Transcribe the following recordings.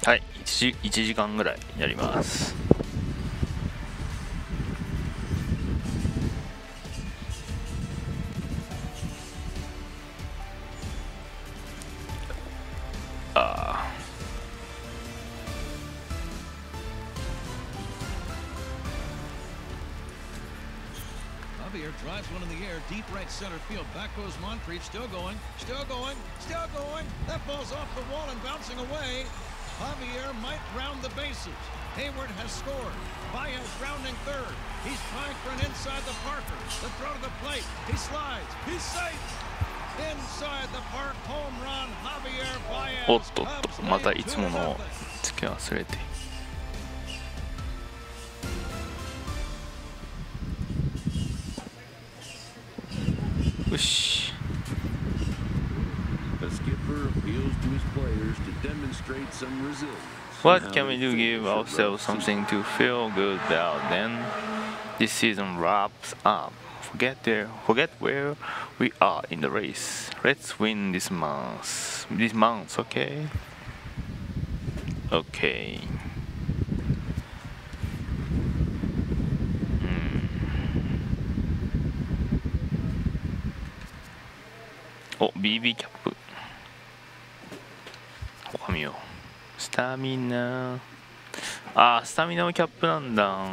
はい、1時間ぐらいやります。Javier drives one in the air, deep right center field. Back goes Moncrief, still going, still going, still going. That ball's off the wall and bouncing away. Javier might round the bases. Hayward has scored. Baez rounding third. He's trying for an inside the Parker. The throw to the plate. He slides. He's safe. Inside the park, home run. Javier Baez. おっとっと、またいつものをつけ忘れて。よし。What can we do to give ourselves something to feel good about then? This season wraps up. Forget where we are in the race. Let's win this month. Okay? Okay. BB キャップ。他見よう。スタミナ。スタミナのキャップなんだ。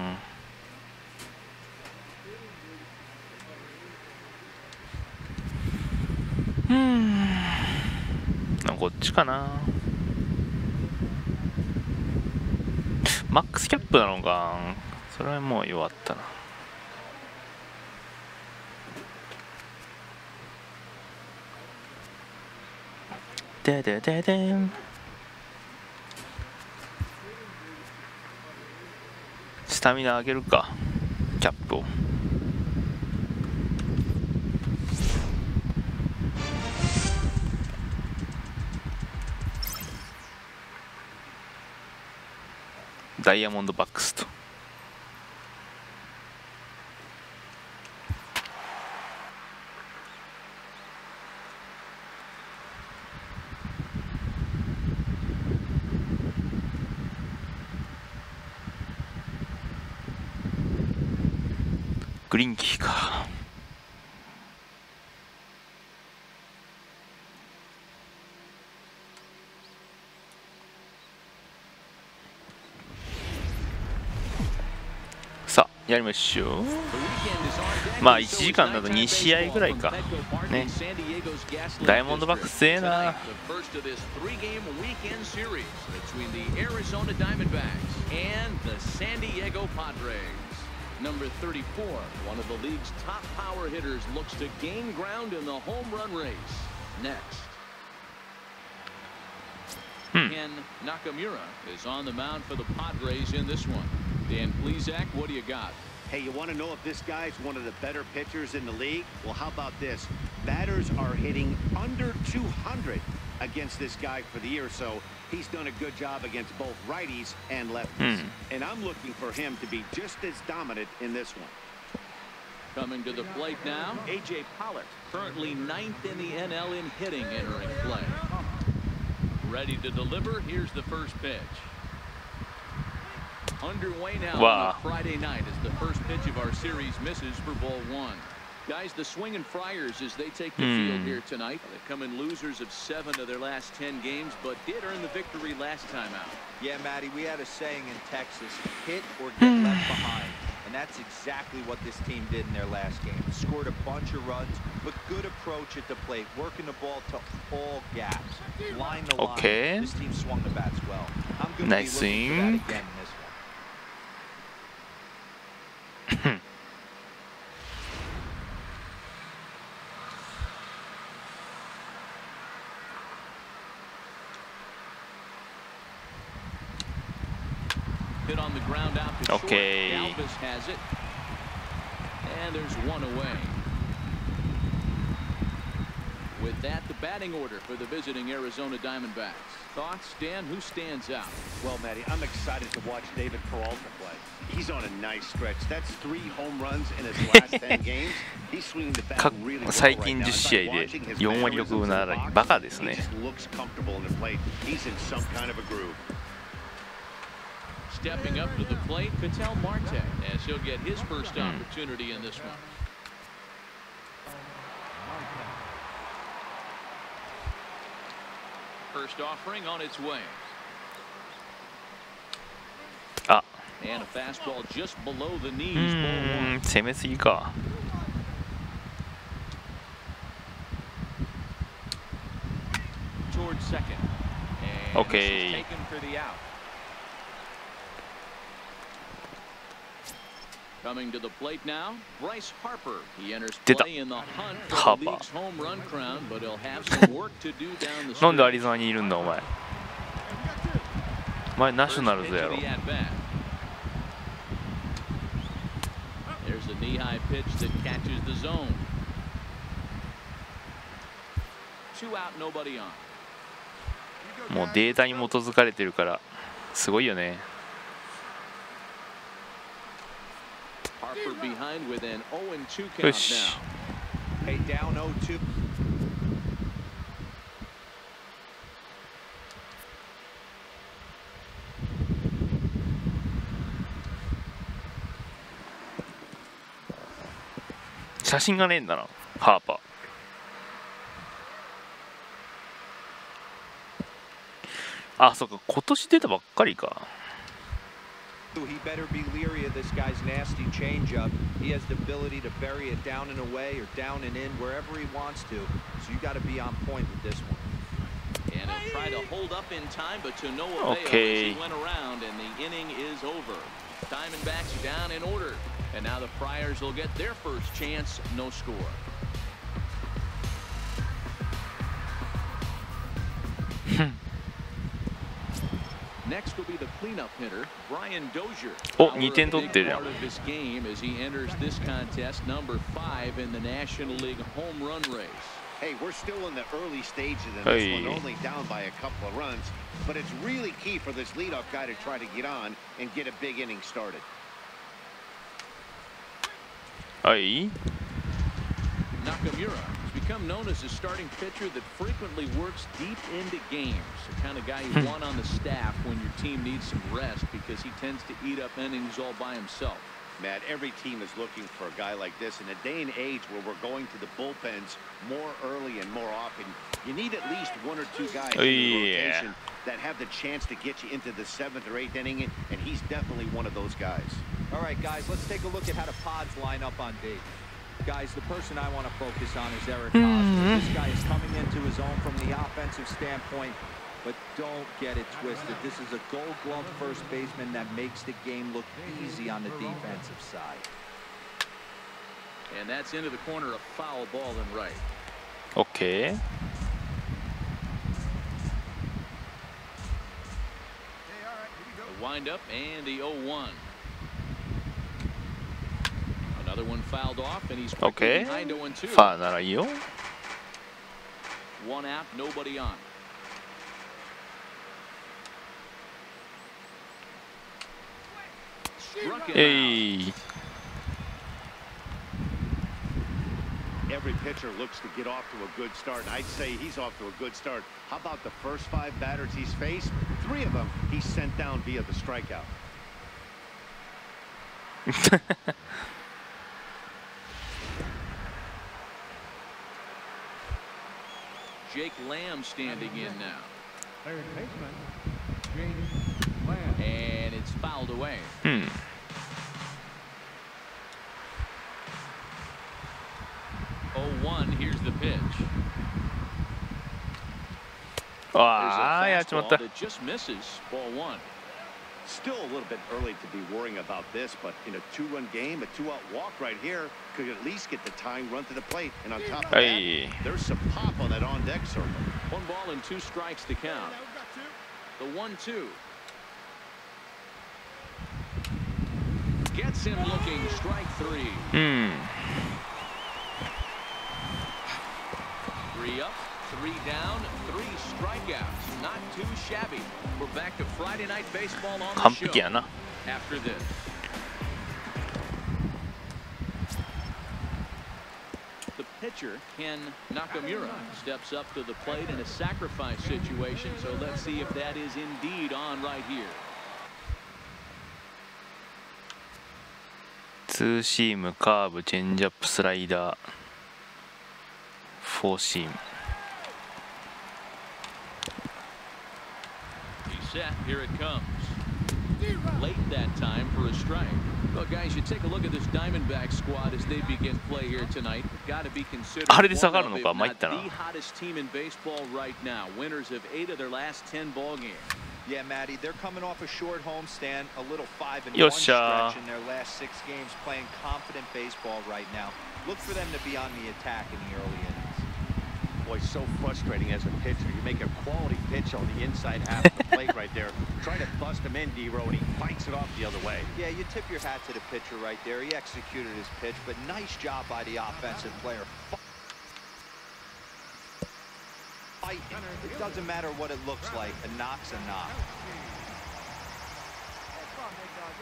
こっちかな。マックスキャップなのか。それはもう弱ったな。ででででん。スタミナ上げるか、キャップを。ダイヤモンドバックスと。グリンキーか。さあやりましょう。まあ1時間だと2試合ぐらいかね。ダイヤモンドバックスええな。Number 34, one of the league's top power hitters, looks to gain ground in the home run race. Next. Ken Nakamura is on the mound for the Padres in this one. Dan Plesac, what do you got? Hey, you want to know if this guy's one of the better pitchers in the league? Well, how about this? Batters are hitting under 200 against this guy for the year, so he's done a good job against both righties and lefties. And I'm looking for him to be just as dominant in this one. Coming to the plate now, A.J. Pollock, currently 9th in the NL in hitting, entering play. Ready to deliver. Here's the first pitch. Underway now on a Friday night as the first pitch of our series misses for ball one. Guys, the Swinging Friars, as they take the field here tonight, they come in losers of 7 of their last 10 games, but did earn the victory last time out. Yeah, Matty, we had a saying in Texas, hit or get left behind. And that's exactly what this team did in their last game. Scored a bunch of runs, but good approach at the plate, working the ball to all gaps. Line the line. Okay. This team swung the bats well. I'm going to be looking for that again in this one. Hit on the ground out to Okay. short. Galvis has it. And there's one away. With that, the batting order for the visiting Arizona Diamondbacks. Thoughts, Dan? Who stands out? Well, Matty, I'm excited to watch David Peralta play. He's on a nice stretch. That's 3 home runs in his last 10 games. He's swinging the bat really well 最 right 近 now. 10試合で4割6分7厘バカですね He just looks comfortable in the plate. He's in some kind of a groove. Stepping up to the plate, Ketel Marte, as he'll get his first opportunity in this one. First offering on its way. あ And a fastball just below the う knees. ーん攻めすぎか Towards second. And Okay. this is taken for the out. Coming to the plate now, Bryce Harper. He enters 出た play in the hunt for Harper. the league's home run crown, but he'll have some work to do down the なんでア stretch. リゾナにいるんだお前お前ナショナルズやろ First pitch of the at-bat. There's a knee-high pitch that catches the zone. 2 out, nobody on. もうデータに基づかれてるからすごいよね Harper behind with an 0-2 よ count し now. Hey, down 0-2. 写真がねえんだなハーパーあそっか今年出たばっかりか He better be leery of this guy's nasty changeup. He has the ability to bury it down and away or down and in wherever he wants to. So you got to be on point with this one. And he'll try to hold up in time, but to no avail Okay. as he went around, and the inning is over. Diamondbacks down in order. And now the Friars will get their first chance, no score. Next will be the cleanup hitter, Brian Dozier. お2点取ってるやん Part of this game as he enters this contest, number 5 in the National League home run race. Hey, we're still in the early stages of this Hey. one, only down by a couple of runs. But it's really key for this leadoff guy to try to get on and get a big inning started. はい Nakamura has become known as a starting pitcher that frequently works deep into games. The kind of guy you want on the staff when your team needs some rest because he tends to eat up innings all by himself. Matt, every team is looking for a guy like this. In a day and age where we're going to the bullpens more early and more often, you need at least 1 or 2 guys in the rotation that have the chance to get you into the 7th or 8th inning, and he's definitely one of those guys. All right, guys, let's take a look at how the Pods line up on D. Guys, the person I want to focus on is Eric Hosmer. This guy is coming into his own from the offensive standpoint, but don't get it twisted. This is a Gold Glove first baseman that makes the game look easy on the defensive side. And that's into the corner, a foul ball and right. OK The windup and the 0-1. Another one fouled off, and he's quickly OK behind 0-2. ファーならいいよ 1 out, nobody on. Struck him えい Every pitcher looks to get off to a good start, and I'd say he's off to a good start. How about the first 5 batters he's faced? 3 of them he's sent down via the strikeout. Jake Lamb standing in now. Third baseman, Jake Lamb. And it's fouled away. うん。 0-1, here's the pitch. ああ There's や a っちまっ fastball た that just misses. Ball 1. Still a little bit early to be worrying about this, but in a 2-run game, a 2-out walk right here could at least get the tying run to the plate. And on top of that, Hey. there's some pop on that on-deck circle. 1 ball and 2 strikes to count. The 1-2. Gets him looking. Strike 3. 3 up, 3 down, 3 strikeouts. Not too shabby. We're back to Friday Night Baseball on the show. 完璧やな。 After this. The pitcher, Ken Nakamura, steps up to the plate in a sacrifice situation. So let's see if that is indeed on right here. ツーシーム、カーブ、チェンジアップ、スライダー、フォーシーム。 He's set. Here it comes. Late that time for a strike. Well, guys, you take a look at this Diamondback squad as they begin play here tonight. Got to be considered one of, if not the hottest team in baseball right now. Winners of 8 of their last 10 ball games. Yeah, Matty, they're coming off a short homestand, a little 5-1 stretch in their last 6 games, playing confident baseball right now. Look for them to be on the attack in the early innings. Boy, so frustrating as a pitcher. You make a quality pitch on the inside half of the plate right there. Try to bust him in, D-Row, and he bites it off the other way. Yeah, you tip your hat to the pitcher right there. He executed his pitch, but nice job by the offensive player. It doesn't matter what it looks like. A knock's a knock.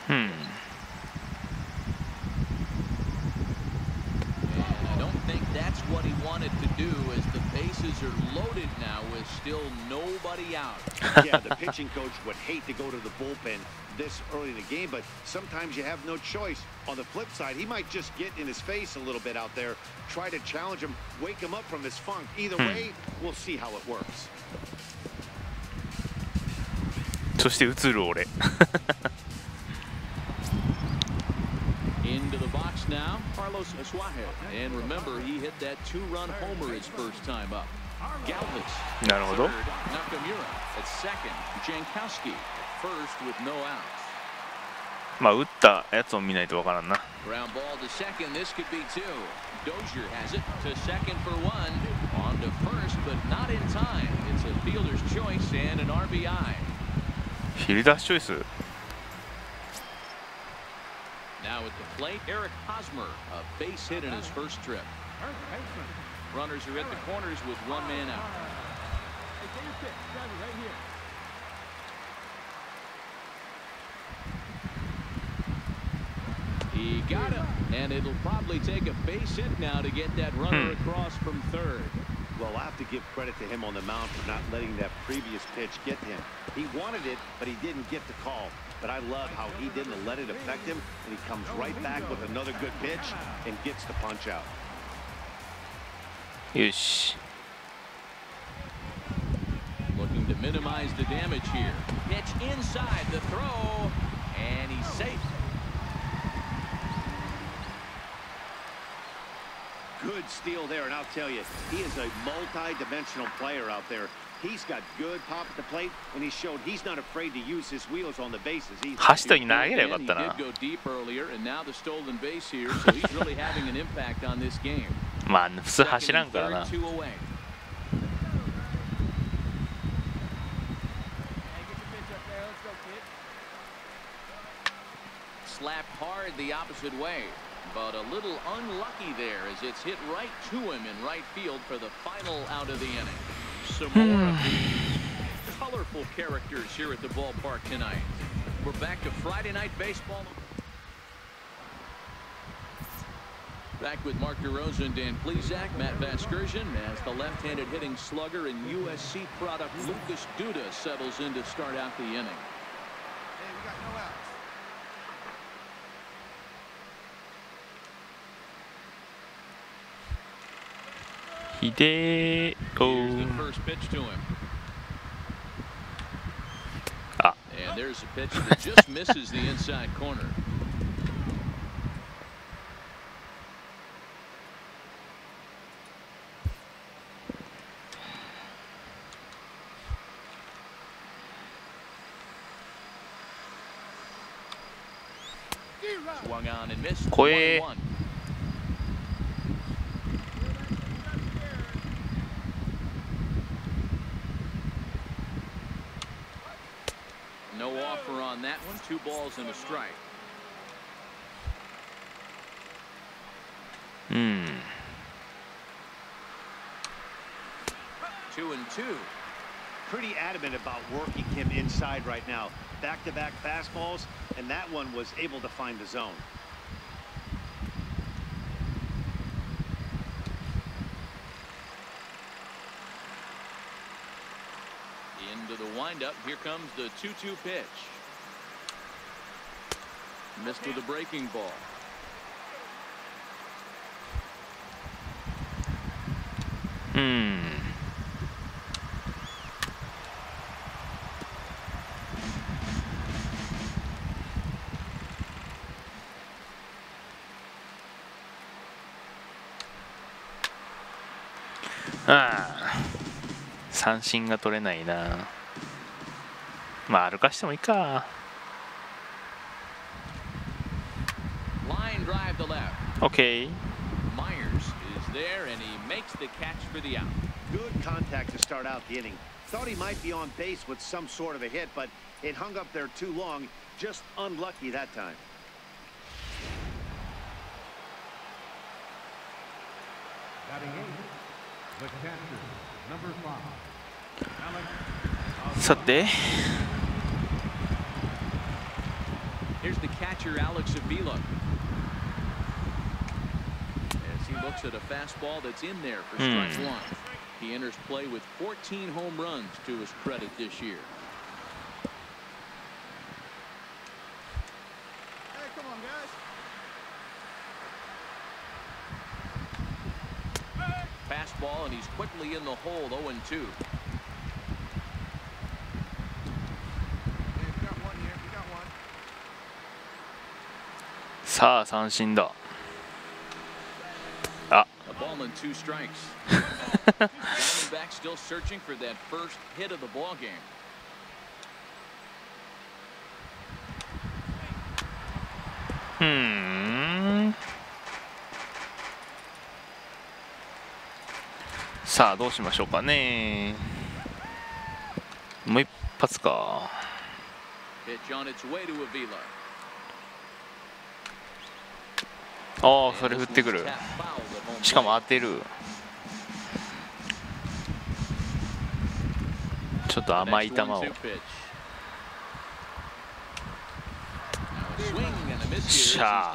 And I don't think that's what he wanted to do, as the bases are loaded now with still nobody out. Yeah, the pitching coach would hate to go to the bullpen this early in the game, but sometimes you have no choice. On the flip side, he might just get in his face a little bit out there, try to challenge him, wake him up from his funk. Either way, we'll see how it works. そして映る俺。 Into the box now, Carlos Suarez. And remember, he hit that 2-run homer his first time up. Galvis. なるほど。 Nakamura at second. Jankowski at first with no outs. まあ打ったやつを見ないとわからんな。 Ground ball to second. This could be 2. Dozier has it to second for 1. On to first, but not in time. It's a fielder's choice and an RBI. フィルダースチョイス。 Now at the plate, Eric Hosmer, a base hit in his first trip. Runners are at the corners with 1 man out. He got him, and it'll probably take a base hit now to get that runner across from third. Well, I have to give credit to him on the mound for not letting that previous pitch get to him. He wanted it, but he didn't get the call. But I love how he didn't let it affect him, and he comes right back with another good pitch and gets the punch out. よし。 Looking to minimize the damage here. Pitch inside the throw, and he's safe. Good steal there, and I'll tell you, he is a multi-dimensional player out there. He's got good pop at the plate, and he showed he's not afraid to use his wheels on the bases. 走った時投げればよかったな。 He did go deep earlier, and now the stolen base here, so he's really having an impact on this game. まあ普通走らんからな。 2 away. Slapped hard the opposite way, but a little unlucky there as it's hit right to him in right field for the final out of the inning. Some more of the colorful characters here at the ballpark tonight. We're back to Friday Night Baseball. Back with Mark DeRosa and Dan Plesac, Matt Vasgersian, as the left-handed hitting slugger and USC product Lucas Duda settles in to start out the inning. Hideo. Here's the first pitch to him. And there's a pitch that just misses the inside corner. Swung on and missed. 1-1. No offer on that one. 2 balls and a strike. 2-2. Pretty adamant about working him inside right now. Back-to-back fastballs, and that one was able to find the zone. Into the windup. Here comes the 2-2 pitch. Missed with a breaking ball.三振が取れないな。まあ歩かしてもいいか。Line drive to left. OK。 Myers is there and he makes the catch for the out. Good contact to start out the inning. Thought he might be on base with some sort of a hit, but it hung up there too long. Just unlucky that time. Batting eighth, the catcher, number 5. Alex. さて Here's the catcher, Alex Avila. As he looks at a fastball that's in there for strike one. He enters play with 14 home runs to his credit this year. Hey, come on, guys. Fastball, and he's quickly in the hole, 0-2.さあ三振だ。あ A ball and 2 strikes. Diamondback still searching for that first hit of the ball game. Hmm. さあどうしましょうかね。もう一発か。 Pitch on its way to Avila. ああそれ振ってくる。しかも当てる。ちょっと甘い球を。しゃあ。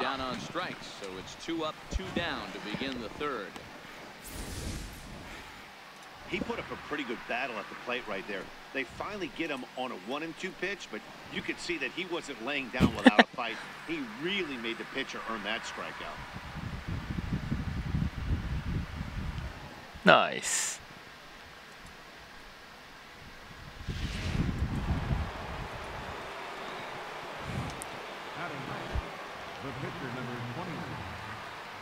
He put up a pretty good battle at the plate right there. They finally get him on a 1-2 pitch, but you could see that he wasn't laying down without a fight. He really made the pitcher earn that strikeout. Nice. The pitcher, number 20.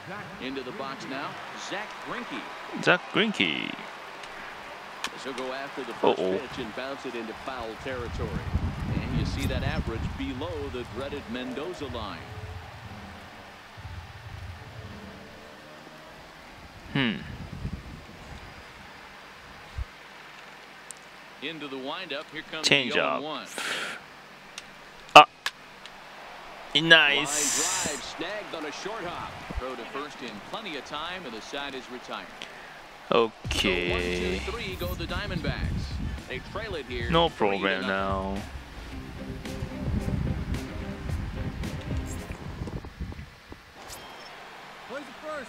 Zach. Into the box now, Zach Greinke. Zach Greinke. So go after the first pitch and bounce it into foul territory. And you see that average below the dreaded Mendoza line. Into the windup. Here comes Change the up. 0-1. Nice. Line drive snagged on a short hop. Throw to first in plenty of time, and the side is retired. Okay. So 1, 2, 3 go the Diamondbacks. They trail it here. No problem now.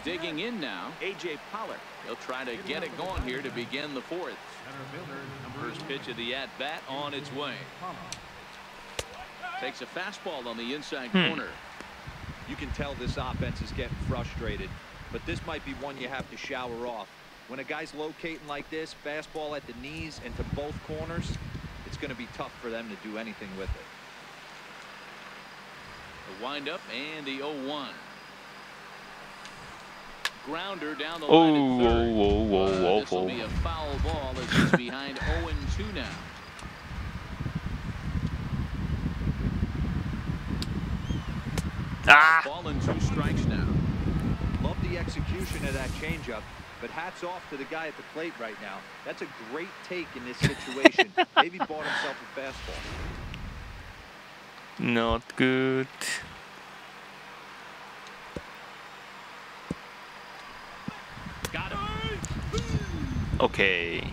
Digging in now, A.J. Pollock. He'll try to get it going here to begin the fourth. First pitch of the at-bat on its way. Takes a fastball on the inside corner. You can tell this offense is getting frustrated, but this might be one you have to shower off. When a guy's locating like this, fastball at the knees and to both corners, it's going to be tough for them to do anything with it. The windup and the 0-1. Grounder down the line at third. This will be a foul ball as he's behind 0-2 now. Ball and 2 strikes now. Love the execution of that changeup, but hats off to the guy at the plate right now. That's a great take in this situation. Maybe bought himself a fastball. Not good. Got him. Okay.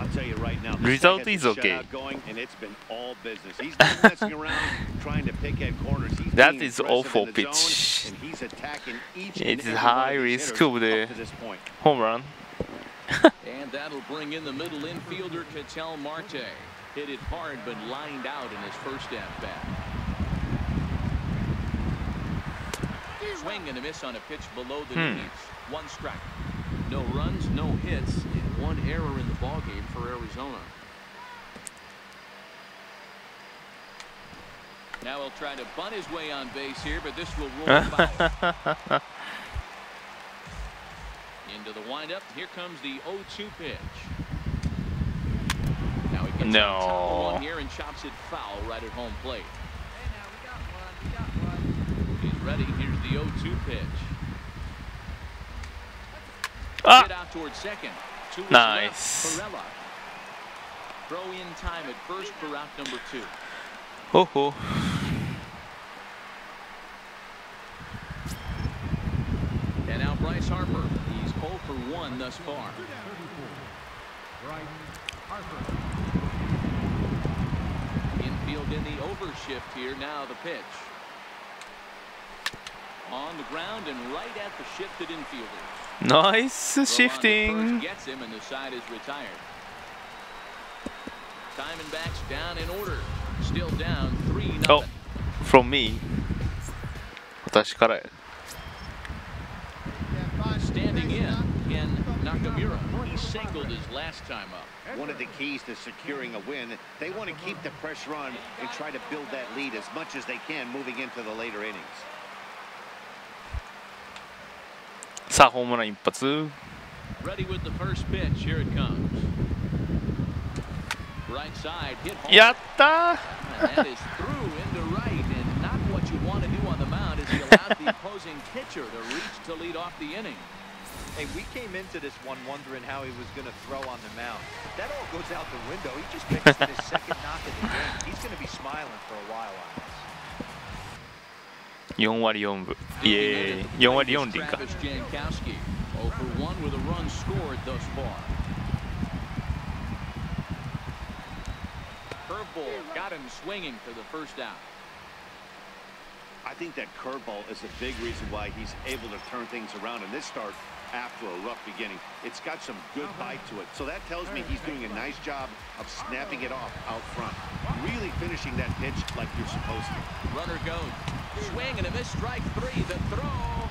I'll tell you right now, Result this is guy has a okay. shutout going, and it's been all business. He's not messing around trying to pick at corners. He's That being is aggressive awful in the zone, pitch. and he's attacking each It and is every high one of these risk hitters of the up to this point. home run. And that'll bring in the middle infielder, Ketel Marte. Hit it hard, but lined out in his first at-bat. Swing and a miss on a pitch below the knees. One strike. No runs, no hits, and one error in the ballgame for Arizona. Now he'll try to bunt his way on base here, but this will roll foul. Into the windup. Here comes the 0-2 pitch. Now he gets on top of one here and chops it foul right at home plate. Hey, now we got one. He's ready. Here's the 0-2 pitch. Ah, Hit out towards second. Two is nice. left. Perella. Throw in time at first for out number 2. ho ho. And now Bryce Harper. He's 0 for 1 thus far. 34. Bryce Harper. Infield in the overshift here. Now the pitch. On the ground and right at the shifted infielder. Nice Throw on to shifting. first gets him, and the side is retired. Diamondbacks down in order. Still down 3-0. Oh, from me. 私からや。 Standing in Nakamura. He singled his last time up. One of the keys to securing a win, they want to keep the pressure on and try to build that lead as much as they can moving into the later innings. さあホームラン一発。 Ready with the first pitch. Here it comes. Right side hit hard. やったー。 And that is through into right, and not what you want to do on the mound as he allowed the opposing pitcher to reach to lead off the inning. Hey, we came into this one wondering how he was going to throw on the mound. That all goes out the window. He just pitched in his second knock of the game. He's going to be smiling for a while on this. 4割4分。イエーイ。4割4厘か。 Travis Jankowski, 0 for 1 with a run scored thus far. Curveball got him swinging for the first out. I think that curveball is a big reason why he's able to turn things around in this start after a rough beginning. It's got some good bite to it. So that tells me he's doing a nice job of snapping it off out front. Really finishing that pitch like you're supposed to. Runner goes. Swing and a miss, strike 3. The throw.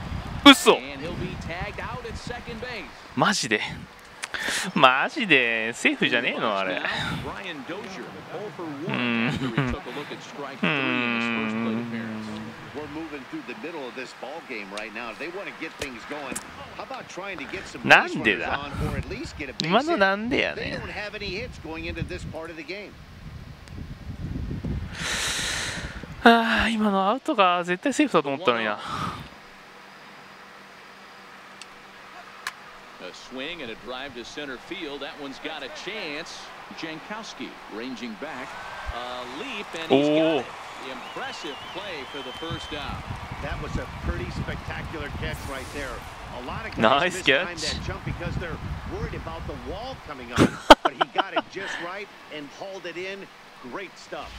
嘘。 And he'll be tagged out at second base. マジで。マジでセーフじゃねえのあれ。 Brian Dozier, 0 for 1 after he took a look at strike 3 in his first plate appearance. We're moving through the middle of this ball game right now. They want to get things going. How about trying to get some な base んで runners だ on or at least get a base 今の hit? なんでや They ねん。 don't have any hits going into this part of the game. ああ、今のアウトが絶対セーフだと思ったのにな。 A swing and a drive to center field. That one's got a chance. Jankowski ranging back. A leap, and he's got it. Impressive play for the first out. That was a pretty spectacular catch right there. A lot of guys Nice mistimed catch. that jump because they're worried about the wall coming on. But he got it just right and hauled it in. Great stuff.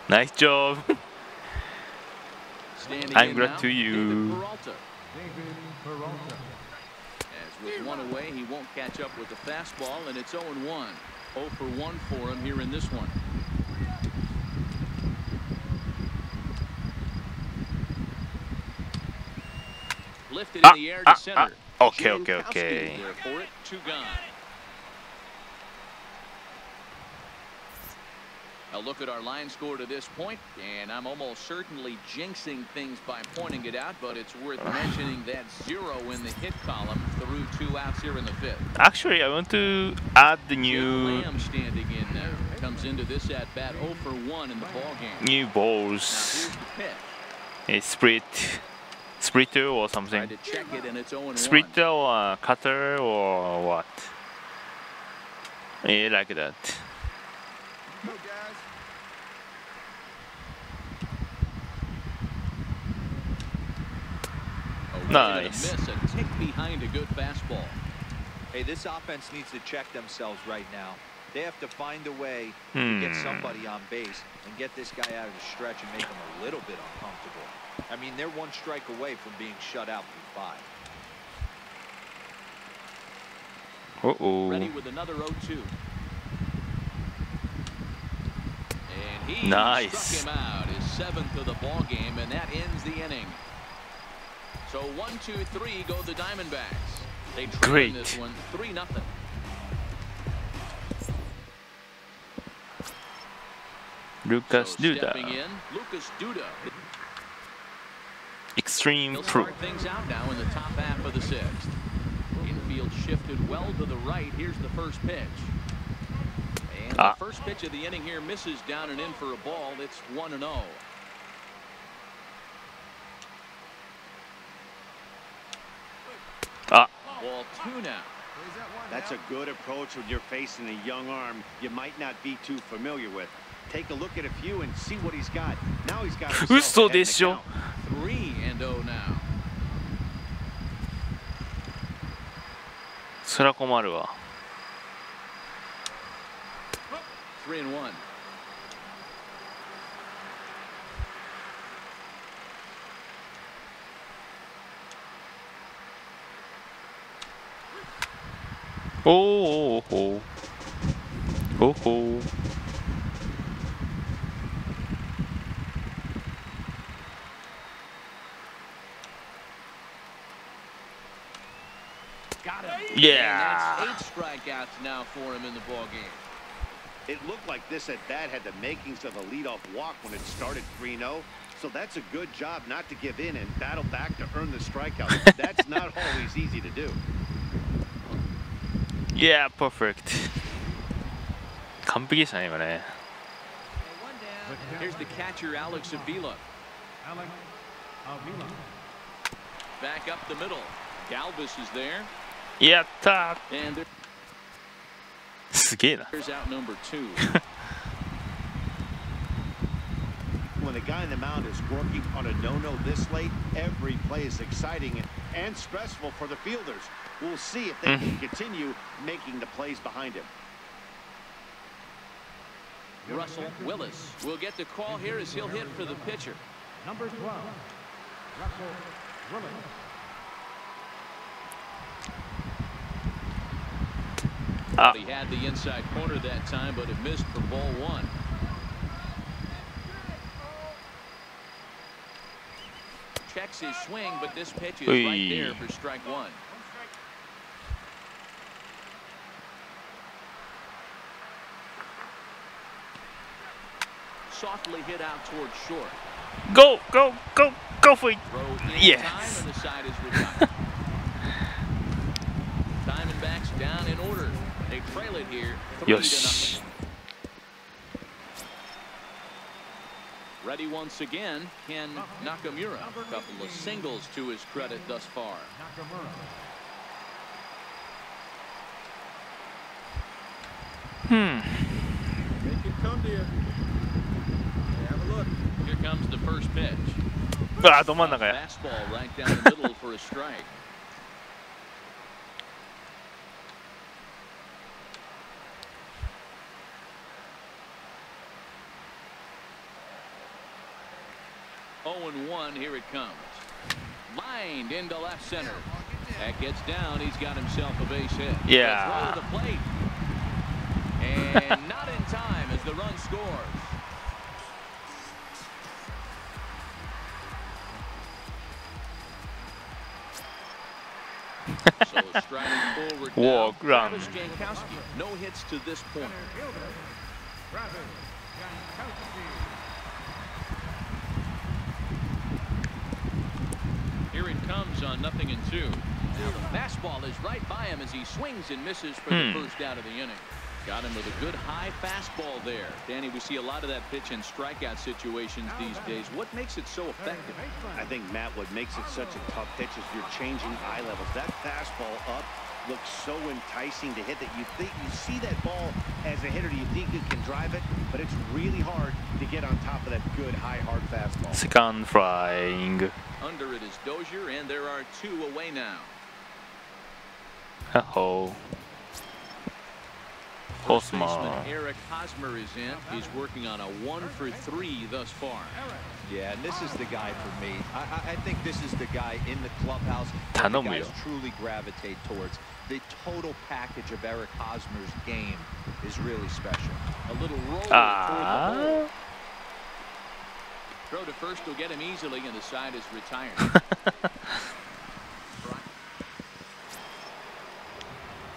Nice job. Standing I'm in glad now, to you. David Peralta. David Peralta. As with one away, he won't catch up with the fastball, and it's 0-1. 0 for 1 for him here in this one. Lifted in the air to center. Okay. There for it, 2 gone. A look at our line score to this point, and I'm almost certainly jinxing things by pointing it out, but it's worth mentioning that 0 in the hit column through 2 outs here in the 5th. Actually, I want to add the Jeff new Lamb standing in now. Comes into this at bat 0 for 1 in the ball game. new Now balls. here's the pitch. A splitter or Tried something. to check it, and it's 0-1. Splitter or cutter or what? Yeah, like that. A Nice. miss, a tick behind a good fastball. Hey, this offense needs to check themselves right now. They have to find a way to get somebody on base and get this guy out of the stretch and make him a little bit uncomfortable. I mean, they're one strike away from being shut out through 5. Uh-oh. Ready with another 0-2. And he Nice. struck him out, his 7th of the ball game, and that ends the inning. So 1-2-3 go the Diamondbacks. They trail Great. in this one 3-0. Lucas So stepping Duda. in, Lucas Duda. Extreme He'll Pro. start things out now in the top half of the 6th. Infield shifted well to the right. Here's the first pitch. And the first pitch of the inning here misses down and in for a ball. It's 1-0. Ball 2 now. That's a good approach when you're facing a young arm you might not be too familiar with. Take a look at a few and see what he's got. Now he's got himself嘘 ahead in で the しょ count. 3-0 now. そりゃ困るわ 3-1. Oh, oh, oh, oh. Got him. And Yeah. that's 8 strikeouts now for him in the ball game. It looked like this at bat had the makings of a leadoff walk when it started 3-0. So that's a good job not to give in and battle back to earn the strikeout. That's not always easy to do. Yeah, perfect. 完璧でしたね今ね Okay, one down. Here's the catcher, Alex Avila. Alex Avila. Back up the middle. Galvis is there. やったー And すげえな there's out number 2. When the guy in the mound is working on a no-no this late, every play is exciting and stressful for the fielders. We'll see if they can continue making the plays behind him. Russell Willis will get the call here as he'll hit for the pitcher. Number 12. Russell Willis. He had the inside corner that time, but it missed for ball 1. Checks his swing, but this pitch is right there for strike 1. Softly hit out towards short. Go, go, go, go for it. Throw in Yes. time, and the side is retired. Diamondbacks down in order. They trail it here 3-0. よし Ready once again, Ken Nakamura. A couple of singles to his credit thus far. Nakamura. Make it come to you. Have a look. Here comes the first pitch. あーど真ん中や Fastball right down the middle for a strike. Oh and 1, here it comes. Lined into left center. That gets down. He's got himself a base hit. Yeah. Throw to the plate. And not in time as the run scores. So striding forward now, Walk, run. Travis Jankowski. No hits to this point. Fielder. Travis Jankowski. Here it comes on 0-2. Now the fastball is right by him as he swings and misses for the first out of the inning. Got him with a good high fastball there. Danny, we see a lot of that pitch in strikeout situations these days. What makes it so effective? I think, Matt, what makes it such a tough pitch is you're changing eye levels. That fastball up looks so enticing to hit that you see that ball as a hitter, you think you can drive it, but it's really hard to get on top of that good high hard fastball. Second flying Under it is Dozier, and there are 2 away now. Uh-oh. First baseman Hosmer. Eric Hosmer is in. He's working on a 1-for-3 thus far. Yeah, and this is the guy for me. I think this is the guy in the clubhouse that the guys truly gravitate towards. The total package of Eric Hosmer's game is really special. A little roller toward the hole. Throw to first will get him easily, and the side is retired.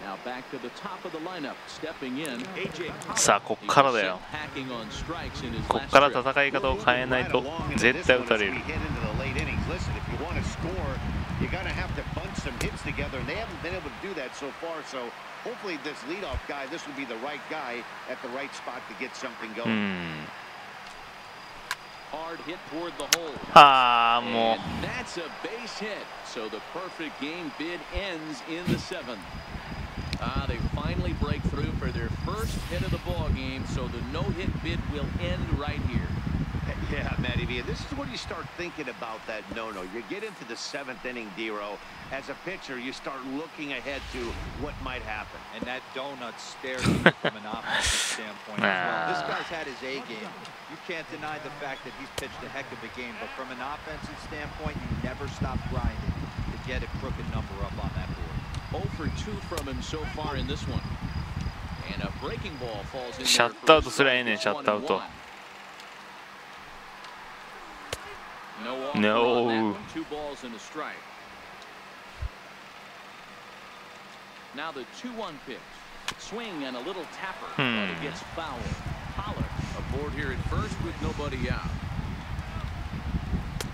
Now back to the top of the lineup, stepping in. さあこっからだよ。こっから戦い方を変えないと絶対打たれる。You gotta have to bunch some hits together, and they haven't been able to do that so far. So hopefully this leadoff guy, this will be the right guy at the right spot to get something going. Hard hit toward the hole. Mo. And that's a base hit. So the perfect game bid ends in the 7th. They finally break through for their first hit of the ball game. So the no-hit bid will end right here. Yeah, Matty V, this is when you start thinking about that no-no. You get into the 7th inning, Dero. As a pitcher, you start looking ahead to what might happen. And that donut stares at you from an offensive standpoint as well. This guy's had his A game. You can't deny the fact that he's pitched a heck of a game, but from an offensive standpoint, you never stop grinding to get a crooked number up on that board. 0 for 2 from him so far in this one. And a breaking ball falls in there. シャットアウトすりゃええねん、シャットアウト。No. 2 balls and a strike. Now the 2-1 pitch. Swing and a little tapper. But it gets foul. Pollard aboard here at first with nobody out.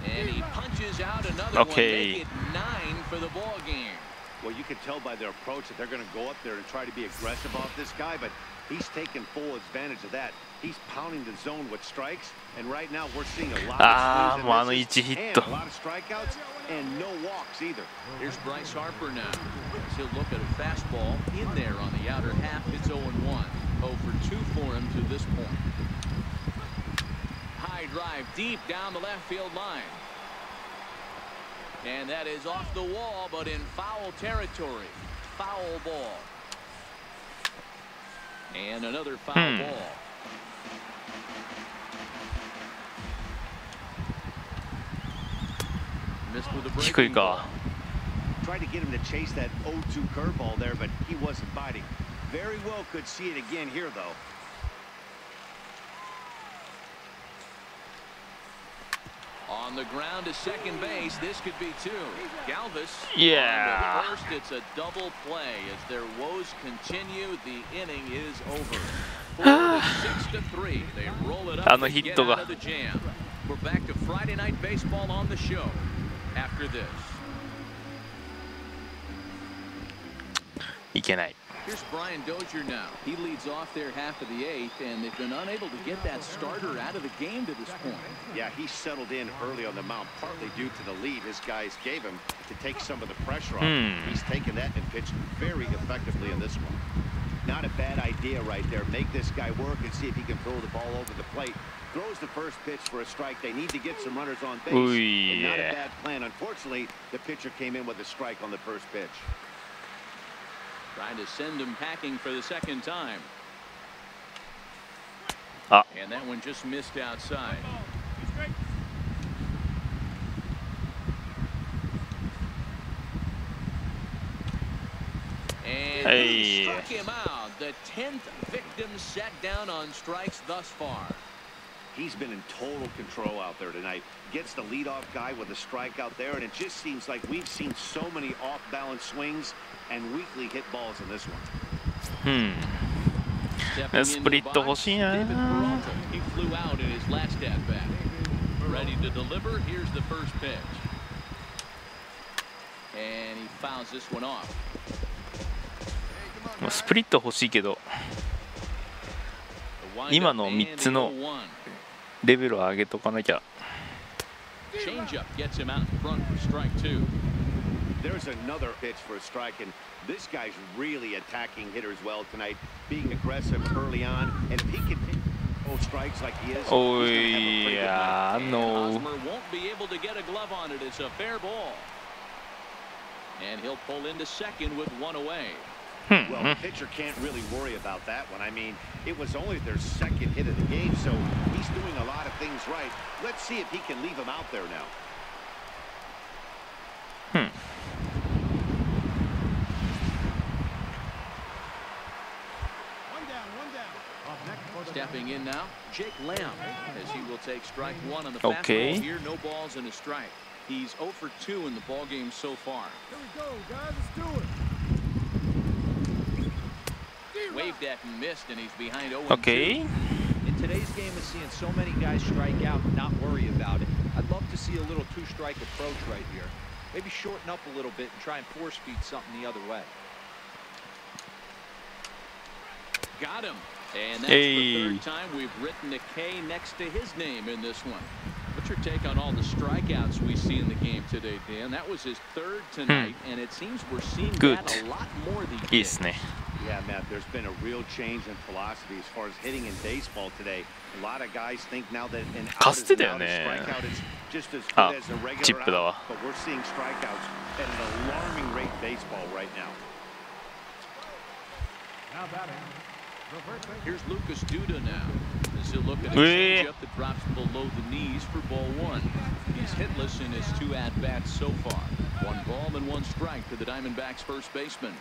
And he punches out another one. Make it 9 for the ball game. Well, you can tell by their approach that they're going to go up there and try to be aggressive off this guy, but he's taking full advantage of that. He's pounding the zone with strikes, and right now we're seeing a lot of swings and a lot of strikeouts and no walks either. Here's Bryce Harper now. He'll look at a fastball in there on the outer half. It's 0-1. 0 for 2 for him to this point. High drive deep down the left field line. And that is off the wall, but in foul territory. Foul ball. And another foul ball. Missed with a breaking ball. Tried to get him to chase that 0-2 curveball there, but he wasn't biting. Very well could see it again here, though. On the ground to second base, this could be 2. Galvis. Yeah. On the first, it's a double play as their woes continue. The inning is over. 4-6-3. They roll it up and get out of the jam. We're back to Friday Night Baseball on the show after this. いけない。 Here's Brian Dozier now. He leads off their half of the 8th, and they've been unable to get that starter out of the game to this point. Yeah, he settled in early on the mound, partly due to the lead his guys gave him to take some of the pressure off. He's taken that and pitched very effectively in this one. Not a bad idea right there. Make this guy work and see if he can throw the ball over the plate. Throws the first pitch for a strike. They need to get some runners on base. And not a bad plan. Unfortunately, the pitcher came in with a strike on the first pitch. Trying to send him packing for the second time. And that one just missed outside. And he struck him out. The 10th victim set down on strikes thus far. He's been in total control out there tonight. Gets the leadoff guy with a strikeout there, and it just seems like we've seen so many off-balance swings and weakly hit balls in this one. スプリット欲しいな。 He flew out in his last at bat. Ready to deliver. Here's the first pitch. And he fouls this one off. スプリット欲しいけど、今の3つのレベルを上げとかなきゃ。 Changeup gets him out in front for strike 2. There's another pitch for a strike, and this guy's really attacking hitters well tonight, being aggressive early on, and if he can hit both strikes like he is, oh yeah, no. Hosmer won't be able to get a glove on it. It's a fair ball. And he'll pull into second with one away. Well, the pitcher can't really worry about that one. I mean, it was only their second hit of the game, so he's doing a lot of things right. Let's see if he can leave him out there now. Stepping in now, Jake Lamb, as he will take strike one on the Okay. fastball here. No balls and a strike. He's 0 for 2 in the ball game so far. Here we go, guys. Let's do it. Waved at and missed, and he's behind 0-2. Okay. In today's game of seeing so many guys strike out and not worry about it, I'd love to see a little two-strike approach right here. Maybe shorten up a little bit and try and force feed something the other way. Got him. And that's Hey. the third time we've written a K next to his name in this one. What's your take on all the strikeouts we see in the game today, Dan? That was his third tonight, and it seems we're seeing Good. that a lot more these いいです days. ね。 Yeah, Matt, there's been a real change in philosophy as far as hitting in baseball today. A lot of guys think now that an out か is つて an だよ out, a ね。 strikeout is just as あ、 good as a チッ regular プだ out. わ。 But we're seeing strikeouts at an alarming rate baseball right now. Now batting. The first base. Here's Lucas Duda now. As he'll look at a Wee. changeup that drops below the knees for ball one. He's hitless in his 2 at-bats so far. 1 ball and 1 strike to the Diamondbacks first baseman.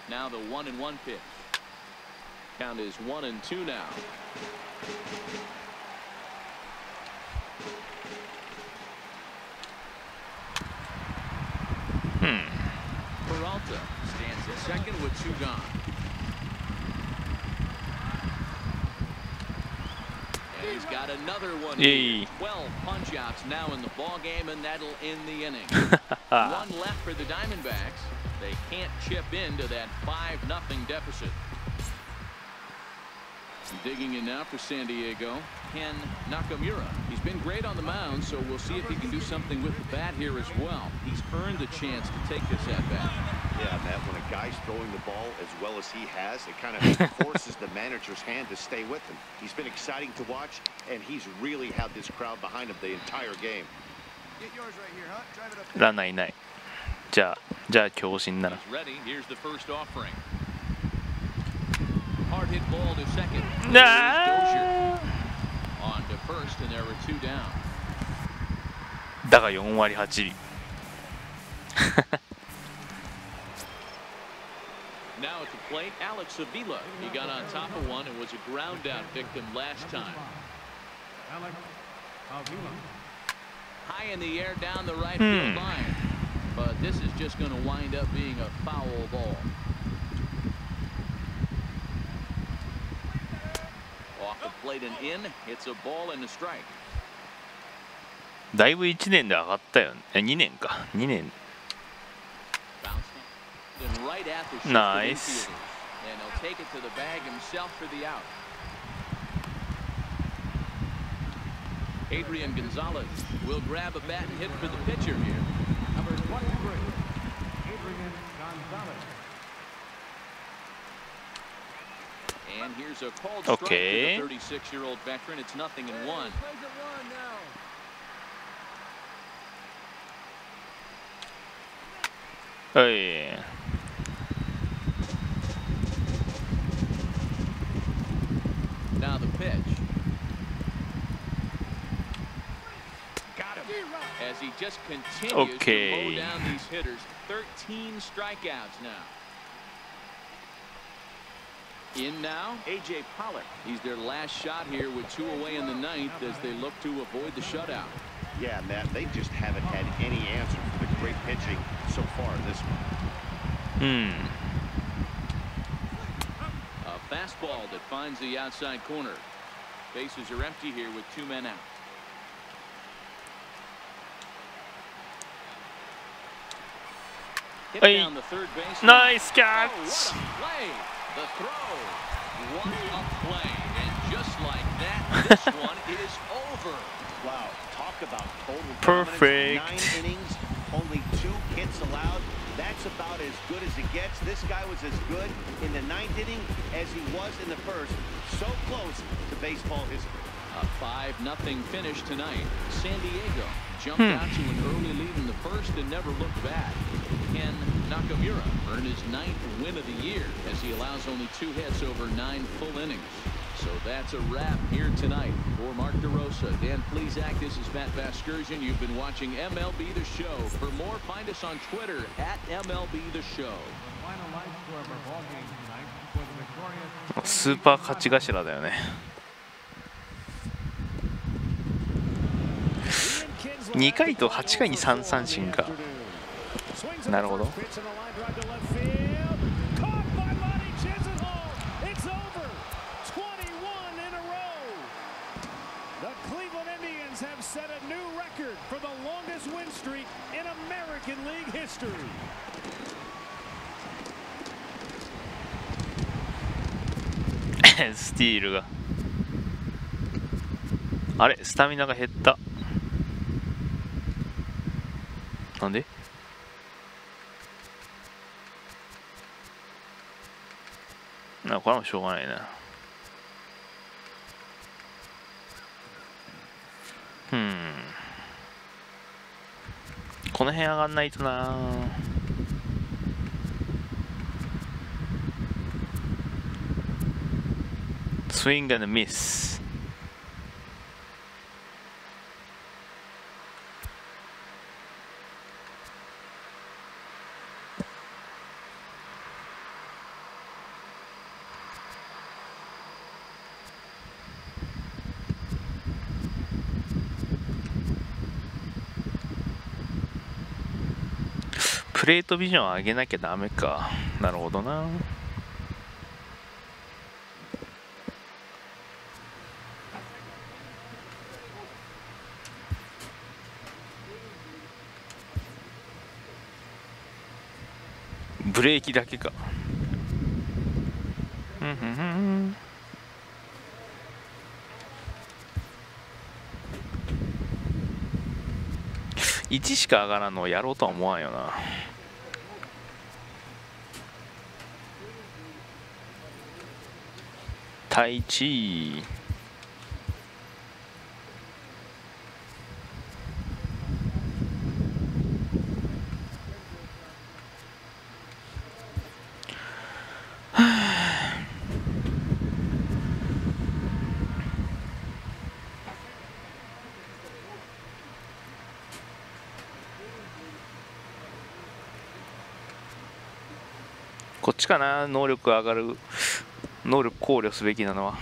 Now the 1-1 pitch. Count is 1-2 now. Peralta stands at second with 2 gone. And he's got another one. Yay. 12 punch-outs now in the ball game, and that'll end the inning. 1 left for the Diamondbacks. They can't chip into that 5-0 deficit. Digging in now for San Diego, Ken Nakamura. He's been great on the mound, so we'll see if he can do something with the bat here as well. He's earned the chance to take this at bat. Yeah, Matt, when a guy's throwing the ball as well as he has, it kind of forces the manager's hand to stay with him. He's been exciting to watch, and he's really had this crowd behind him the entire game. Get yours right here, huh? Drive it up. ランナーいない。じゃあ強振なら。 He's ready. Here's the first offering. Hard hit ball to second. Nah. On to first, and there were 2 down. だが4割8厘。 Now at the plate, Alex Avila. He got on top of one and was a ground out victim last time. Alex Avila. High in the air down the right field line. But this is just going to wind up being a foul ball. Off the plate and in. It's a ball and a strike. だいぶ1年で上がったよね。2年か。2年。 Bounced in right at the shift of Nice. infielders. And he'll take it to the bag himself for the out. Adrian Gonzalez will grab a bat and hit for the pitcher here. Number 23, Adrian Gonzalez. And here's a called strike Okay. to the 36-year-old veteran. It's 0-1. Hey. Now the pitch. Got him. As he just continues Okay. to mow down these hitters. 13 strikeouts now. In now, A.J. Pollock. He's their last shot here with 2 away in the 9th as they look to avoid the shutout. Yeah, Matt, they just haven't had any answer for the great pitching so far in this one. A fastball that finds the outside corner. Bases are empty here with 2 men out. Hit Hey. down the third base. Nice Oh, catch. what a play. The throw. What a play. And just like that, this one is over. Wow, talk about total Perfect. dominance. 9 innings, only 2 hits allowed. That's about as good as it gets. This guy was as good in the 9th inning as he was in the first. So close to baseball history. A 5-0 finish tonight. San Diego jumped out to an early lead in the first and never looked back. Ken Nakamura earned his 9th win of the year as he allows only 2 hits over 9 full innings. So that's a wrap here tonight. For Mark DeRosa, Dan Plesac, this is Matt Vasgersian. You've been watching MLB The Show. For more, find us on Twitter at MLB The Show. Final line score of our ball game tonight for the victorious スーパー勝ち頭だよね。2回と8回に3三振か。なるほど。Have set a new record for the longest win streak in American League history. スティールが。あれ、スタミナが減った。なんで？これはもうしょうがないな。この辺上がんないとな。スイング&ミス。プレートビジョン上げなきゃダメか。なるほどな。ブレーキだけか。1しか上がらんのをやろうとは思わんよな。対1。こっちかな、能力上がる、能力考慮すべきなのは。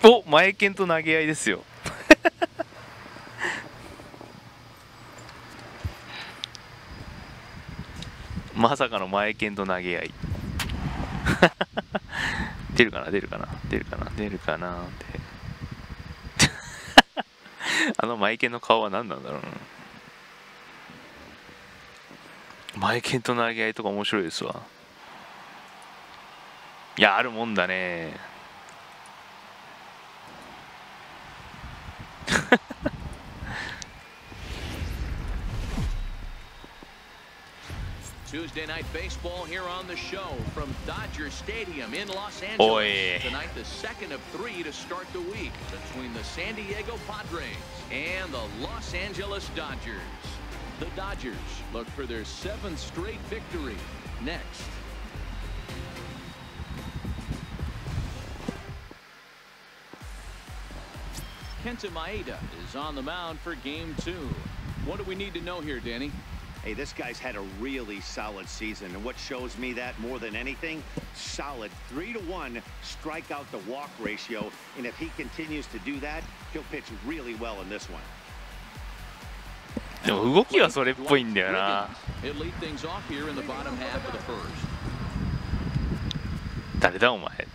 お、前剣と投げ合いですよ。まさかの前剣と投げ合い。出るかな出るかな出るかな出るかなって。あの前剣の顔は何なんだろうな。前剣と投げ合いとか面白いですわ。いや、あるもんだね。Tuesday night baseball here on the show from Dodger Stadium in Los Angeles. Tonight, the second of 3 to start the week between the San Diego Padres and the Los Angeles Dodgers. The Dodgers look for their 7th straight victory next. Kenta Maeda is on the mound for game 2. What do we need to know here, Danny? Hey, this guy's had a really solid season, and what shows me that more than anything, solid 3-to-1 strikeout to walk ratio, and if he continues to do that, he'll pitch really well in this one. でも動きはそれっぽいんだよな。誰だお前。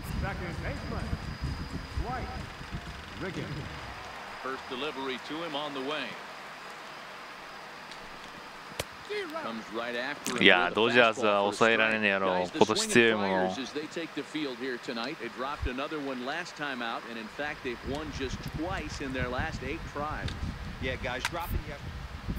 Comes right after him いや with a ドジャースは fastball for a 抑えられねえや strike. ろ Guys, the 今年 swinging 強いもの Flyers as they take the field here tonight. They dropped another one last time out, and in fact, they've won just twice in their last 8 tries. Yeah, guys, dropping you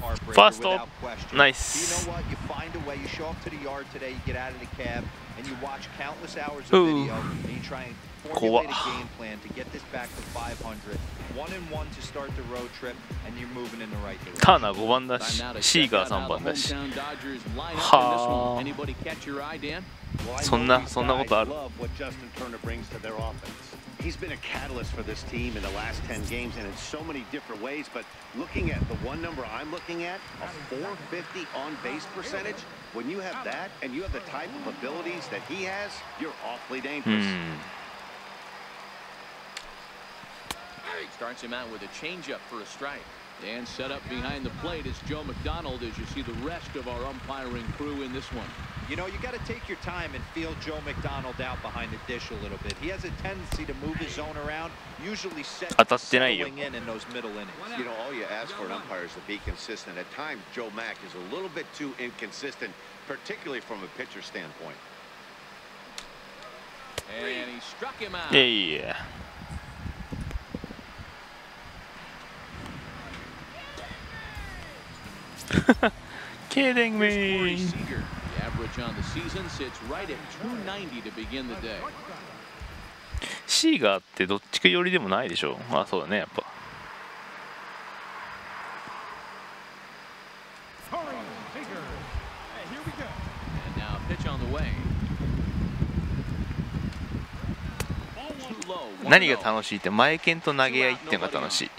heartbreaker Fast without stop. question. Nice. You know what? You find a way. You show up to the yard today. You get out of the cab, and you watch countless hours of Ooh. video, and you try and formulate a game plan to get this back to 500. 1-1 to start the road trip, and you're moving in the right direction. ターナー5番だ Time し now to シー check ガー out how 3 the 番だし hometown Dodgers line up in this は one. あ Anybody catch your eye, Dan? Well, I そん know な these そんなことあ guys る love what Justin Turner brings to their offense. He's been a catalyst for this team in the last 10 games and in so many different ways. But looking at the one number I'm looking at, a 450 on base percentage, when you have that and you have the type of abilities that he has, you're awfully う dangerous. ん Starts him out with a changeup for a strike. And set up behind the plate is Joe McDonald as you see the rest of our umpiring crew in this one. You know, you got to take your time and feel Joe McDonald out behind the dish a little bit. He has a tendency to move his zone around, usually 当たってないよ settling in those middle innings. You know, all you ask for an umpire is to be consistent. At times, Joe Mack is a little bit too inconsistent, particularly from a pitcher standpoint. And he struck him out. いやいや Kidding Here's Corey me Seager. The average on the season sits right at 290 to begin the day. シーガーってどっちか寄りでもないでしょあそうだねやっぱ Corey Seager. Hey, here we go. And now a pitch on the way. Too low. 何が楽しいって前剣と投げ合いっていうのが楽しい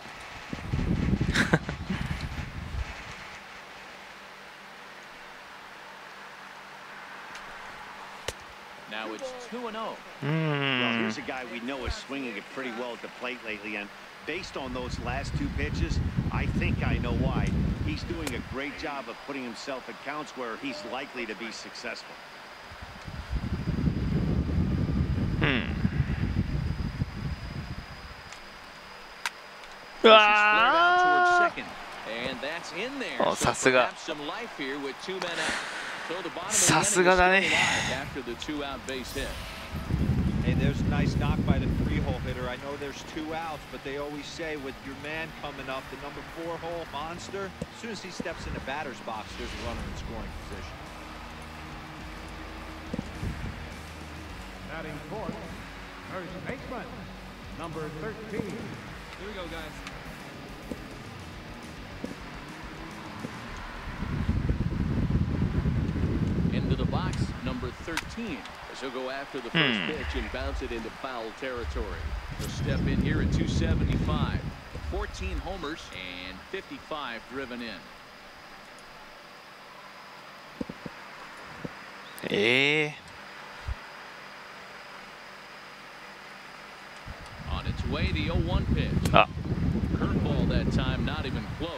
Now it's 2-0. う Well, ーん here's a guy we know is swinging it pretty well at the plate lately, and based on those last 2 pitches, I think I know why. He's doing a great job of putting himself at counts where he's likely to be successful. うん う This is flared わ out towards ー second. And that's in there. Oh, So さすが perhaps some life here with 2 men out. So the bottom of the さす inning が is だ still ね alive after the 2-out base hit. Hey, there's a nice knock by the 3-hole hitter. I know there's 2 outs, but they always say with your man coming up, the number 4-hole monster, as soon as he steps in the batter's box, there's a runner in scoring position. Batting fourth, first baseman, number 13. Here we go, guys. Into the box, number 13. As he'll go after the first pitch and bounce it into foul territory. He'll step in here at 275. 14 homers and 55 driven in. え On its way, the 0-1 pitch. あ Curveball that time, not even close.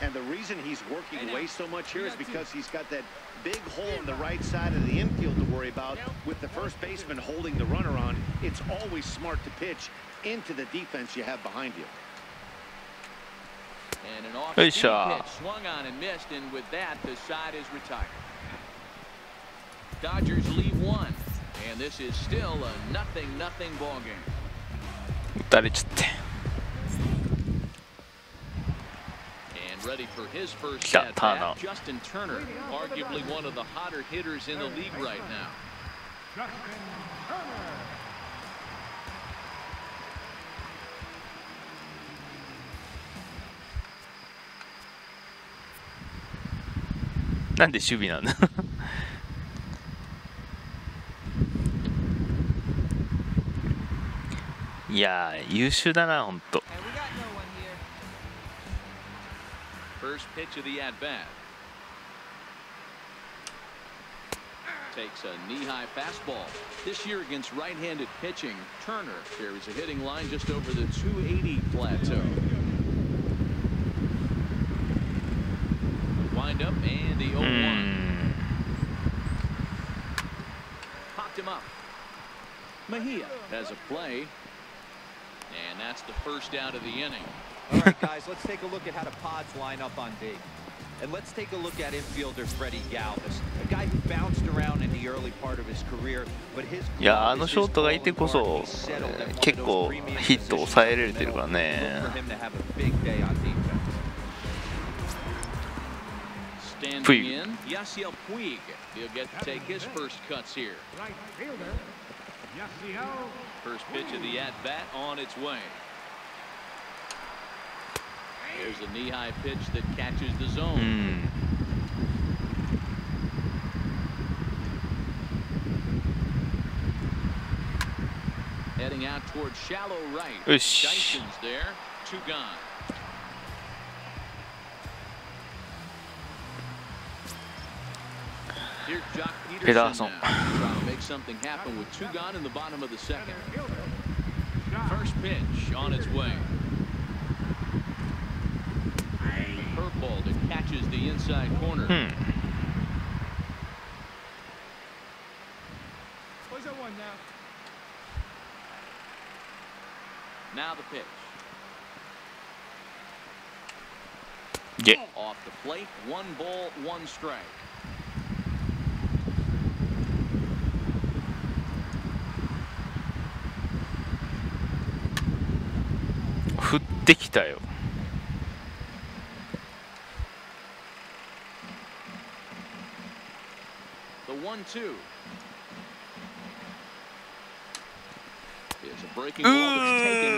And the reason he's working away so much here is because he's got that big hole in the right side of the infield to worry about. With the first baseman holding the runner on, it's always smart to pitch into the defense you have behind you. And an off-speed shot. pitch swung on and missed, and with that, the side is retired. Dodgers lead 1, and this is still a 0-0 ball game. 打たれちゃって And ready for his first Got at Turner. bat, Justin Turner, arguably one of the hotter hitters in the league right now. Justin Turner. なんで守備なんだいやー優秀だなほんと And we got no one here. First pitch of the at-bat. Takes a knee-high fastball. This year against right-handed pitching, Turner carries a hitting line just over the 280 plateau. Wind up and the 0-1. Popped him up. Mejia has a play. And that's the first out of the inning. All right, guys, let's take a look at how the Pods line up on D. And let's take a look at infielder Freddie Galvis, a guy who bounced around in the early part of his career, but his いや、あのショートがいてこそ、結構ヒット抑えられてるからね。 Standing in, Yasiel Puig. He'll get to take his first cuts here. Right fielder, Yasiel. First pitch of the at-bat on its way. There's a knee-high pitch that catches the zone. Heading out towards shallow right. Dyson's there. 2 gone. Here's Jock Peterson now, trying to make something happen with 2 gone in the bottom of the second. First pitch on its way. Curveball that catches the inside corner. What's that one now? Now the pitch. Yeah. Off the plate, 1 ball, 1 strike.振ってきたよ。 The 1-2. Here's a breaking ball that's taken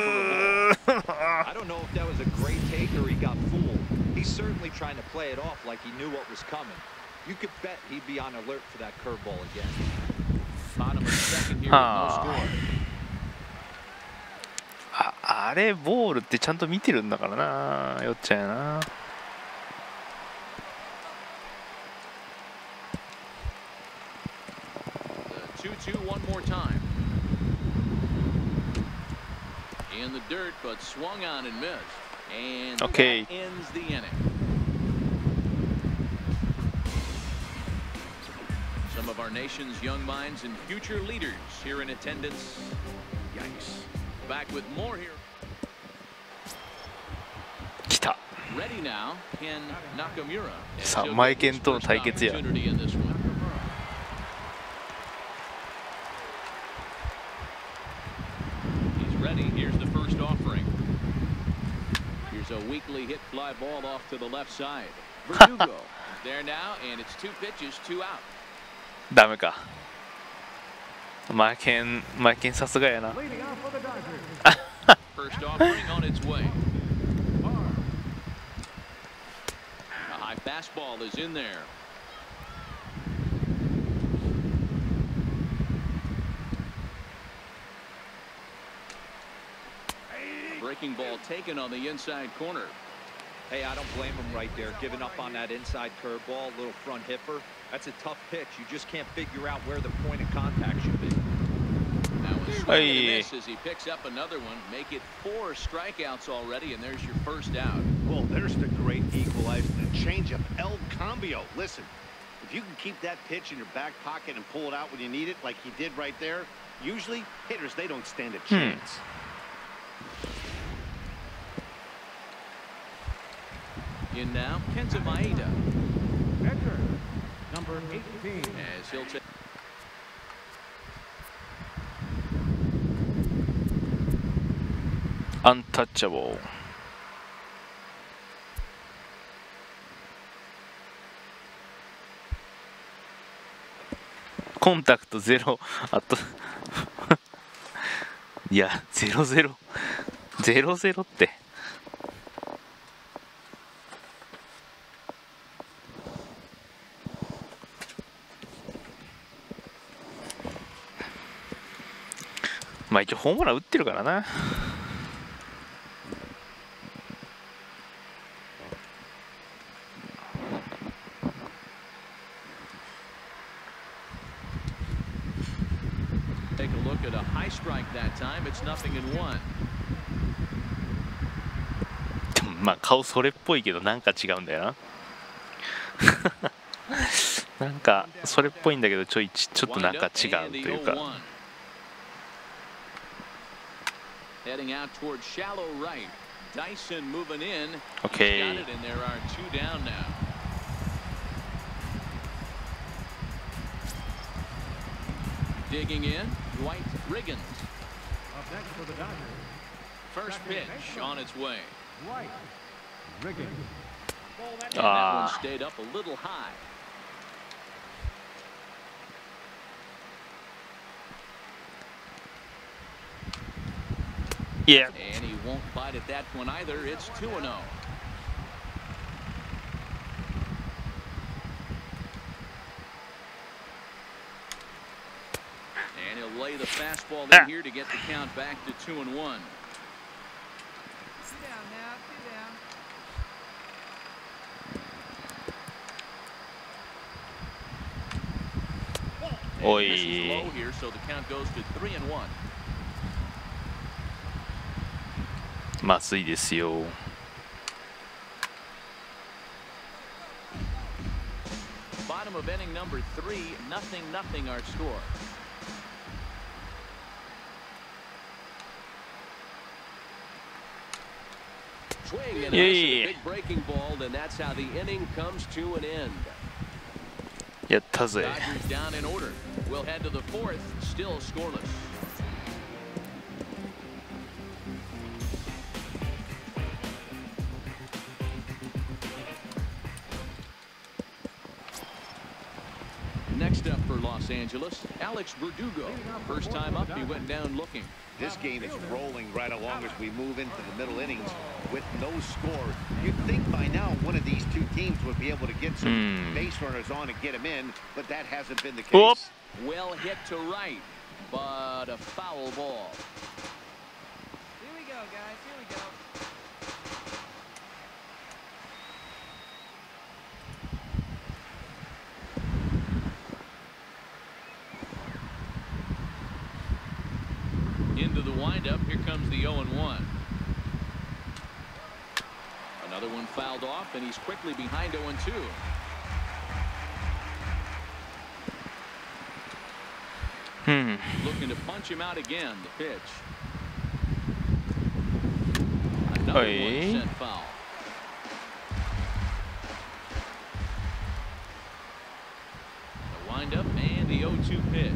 for a ball. I don't know if that was a great take or he got fooled. He's certainly trying to play it off like he knew what was coming. You could bet he'd be on alert for that curveball again. Bottom of the second here with no score. あれボールってちゃんと見てるんだからな、よっちゃんやな。 2-2 one more time. In the dirt, but swung on and missed. And that ends the inning. Some of our nation's young minds and future leaders here in attendance. Yikes. Back with more here. 来た。 Ready now, Ken Nakamura. さあ、マイケンとの対決や。 Ready. Here's the first offering. Here's a weakly hit fly ball off to the left side. Verdugo there now, and it's 2 pitches, 2 out. ダメか。マイケンさすがやな。 First offering on its way. A high fastball is in there. Breaking ball taken on the inside corner. Hey, I don't blame him right there. Giving up on that inside curveball, little front hipper. That's a tough pitch. You just can't figure out where the point of contact should be. Now a swing and a miss as he picks up another one. Make it 4 strikeouts already, and there's your first out. Well, there's the great equalizer, the changeup, El Cambio. Listen, if you can keep that pitch in your back pocket and pull it out when you need it, like he did right there, usually hitters, they don't stand a chance. In now, Kenta Maeda. Edgar, number 18. As he'll take. Untouchable. コンタクトゼロ。あといや0-0 0-0って。まあ一応ホームラン打ってるからな。Take a look at a high strike that time. It's 0-1. まあ顔それっぽいけどなんか違うんだよな。なんかそれっぽいんだけどちょっとなんか違うというか。Heading out towards shallow right. Dyson moving in. Okay. He's got it, and there are 2 down now. Digging in, Dwight Riggins. Up next for the Dodgers. First pitch on its way. Dwight Riggins. And that one stayed up a little high. Yeah. And he won't bite at that one either. It's 2-0. And he'll lay the fastball in here to get the count back to 2-1. Sit down now. Sit down. Oi. And this is low here, so the count goes to 3-1. まずいですよ。Bottom of inning number 3, 0-0 our score. Swing and a big breaking ball, and that's how the inning comes to an end. やったぜ。 Dodgers down in order. We'll head to the 4th, still scoreless. Next up for Los Angeles, Alex Verdugo. First time up, he went down looking. This game is rolling right along as we move into the middle innings with no score. You'd think by now one of these two teams would be able to get some base runners on and get them in, but that hasn't been the case. Whoop. Well hit to right, but a foul ball. Here we go, guys. Here we go. Into the windup, here comes the 0-1. Another one fouled off, and he's quickly behind 0-2. Looking to punch him out again, the pitch. Another one sent foul. The windup and the 0-2 pitch.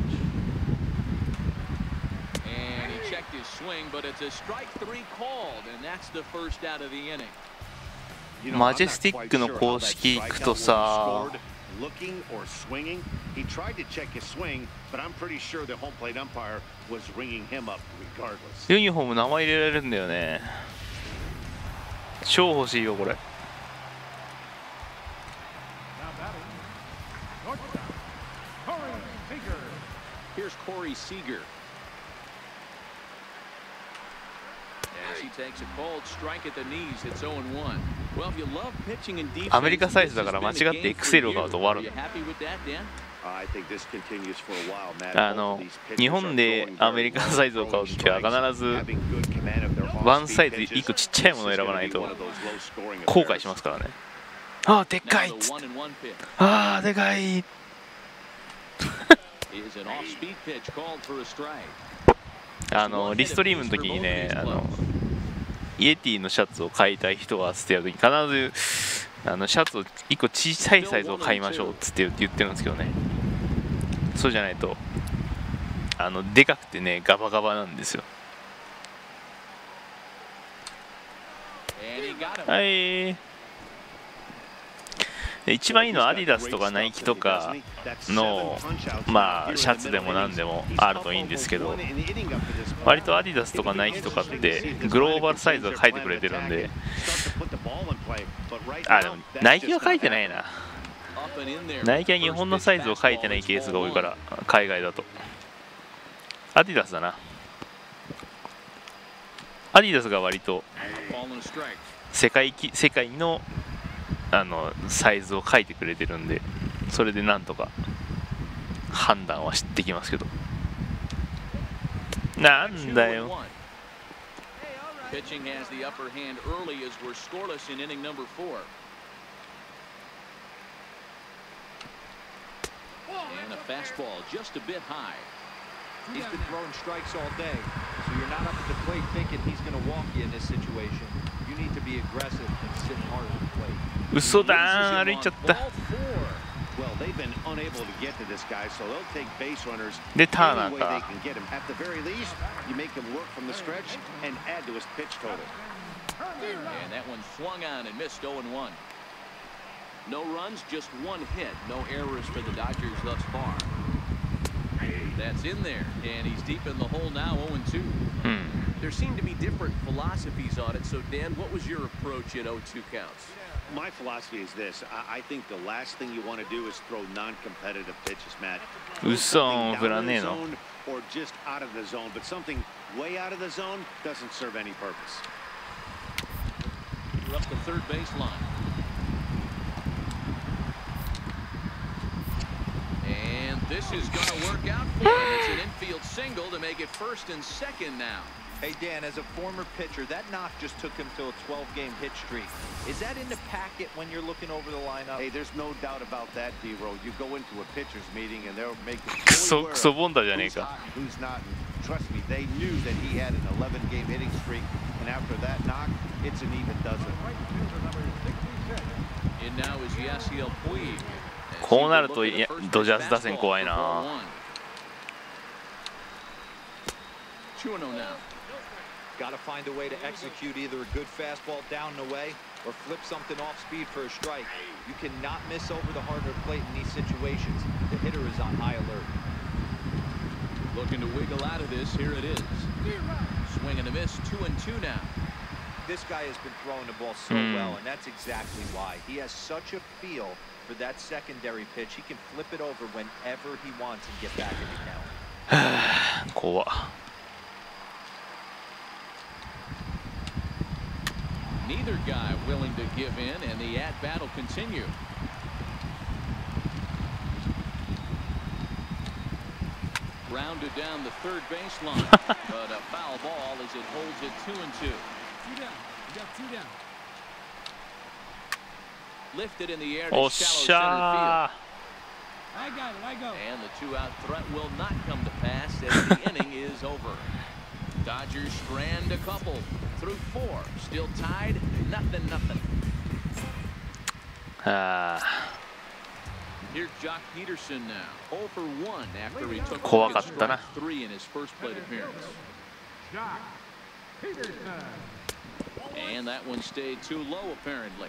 And he checked his swing, but it's a strike 3 called, and that's the first out of the inning. マジェスティックの公式行くとさ、 looking or swinging, he tried to check his swing, but I'm pretty sure the home plate umpire was ringing him up regardless. ユニフォーム名前入れられるんだよね。超欲しいよこれ。 Now batting. Shortstop, Corey Seager. Here's Corey Seager. As he takes a cold strike at the knees, it's 0-1. Well, if you love pitching and defense, アメリカサイズだから間違ってエクセルを買うと終わる。 Are you happy with that, Dan? I think this continues for a while, Matt. あの日本でアメリカサイズを買うときは必ず Having good command of their ワン off-speed サイズ pitches. 1個ちっちゃいものを選ばないと One of those low-scoring 後悔しますからね。ああでっかいっ Now つ the って。 1-1 pitch ああでかい。 is an off-speed pitch called for a strike. あのリストリームの時にね、イエティのシャツを買いたい人がつってやる時に必ずシャツを1個小さいサイズを買いましょうっつって言ってるんですけどね。そうじゃないとでかくてねガバガバなんですよ。 And he got him. はい。で一番いいのはアディダスとかナイキとかのまあシャツでも何でもあるといいんですけど、割とアディダスとかナイキとかってグローバルサイズを書いてくれてるんで、あでもナイキは書いてないな。 Up and in there. ナイキは日本のサイズを書いてないケースが多いから海外だと。アディダスだな。アディダスが割と Ball and a strike. 世界のサイズを書いてくれてるんで、それでなんとか判断はできますけど。なんだよ。 Pitching has the upper hand early as we're scoreless in inning number 4. And a fastball just a bit high. He's been throwing strikes all day, so you're not up at the plate thinking he's going to walk you in this situation. You need to be aggressive and sit hard at the plate. 嘘だー、歩いちゃった。 Ball 4. Well, they've been unable to get to this guy, so they'll take base runners でターナ any ー way they か can get him. At the very least, you make him work from the stretch and add to his pitch total. And that one swung on and missed 0-1. No runs, just one hit. No errors for the Dodgers thus far. That's in there, and he's deep in the hole now, 0-2. There seem to be different philosophies on it. So, Dan, what was your approach at 0-2 counts? My philosophy is this. I think the last thing you want to do is throw non-competitive pitches, Matt. 嘘振らねえ Something の down in the zone or just out of the zone, but something way out of the zone doesn't serve any purpose. We're up the third baseline. And this is going to work out for him. It's an infield single to make it first and second now. Hey, Dan, as a former pitcher, that knock just took him to a 12-game hit streak. Is that in the packet when you're looking over the lineup? Hey, there's no doubt about that, D-Row. You go into a pitcher's meeting and they'll make it クソクソボンダじゃねえ who's か hot, who's not. And trust me, they knew that he had an 11-game hitting streak, and after that knock, it's an even dozen. In now is Yasiel Puig. こうなるといやドジャース打線怖いな 2-0 now. Got to find a way to execute either a good fastball down and away or flip something off speed for a strike. You cannot miss over the harder plate in these situations. The hitter is on high alert. Looking to wiggle out of this. Here it is. Swing and a miss. 2-2 now. This guy has been throwing the ball so well, and that's exactly why. He has such a feel for that secondary pitch. He can flip it over whenever he wants and get back in the count. 怖っ Neither guy willing to give in, and the at-bat will continue. Grounded down the third baseline, but a foul ball as it holds it 2-2. 2 down. You got 2 down. Lifted in the air to おっ shallow し center ゃ I got it. I go. field. And the two-out threat will not come to pass as the inning is over. Dodgers strand a couple through 4. Still tied, 0-0. ー Here's Jock Peterson now, 0 for 1 after he took 怖かったな 3 in his first plate appearance. And that one stayed too low apparently.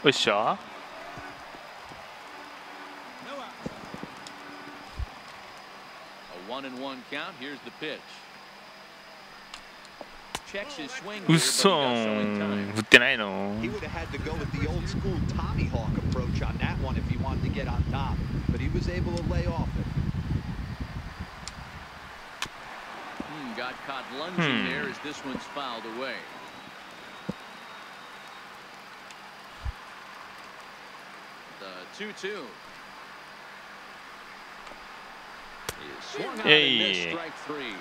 よっしゃ A 1-1 count. Here's the pitch. Checks his swing here, but he う does そ so in time. 振ってないの He would have had to go with the old school Tommy Hawk approach on that one if he wanted to get on top, but he was able to lay off it. Got caught lunging there as this one's fouled away. The 2-2. Swung out and missed, strike 3.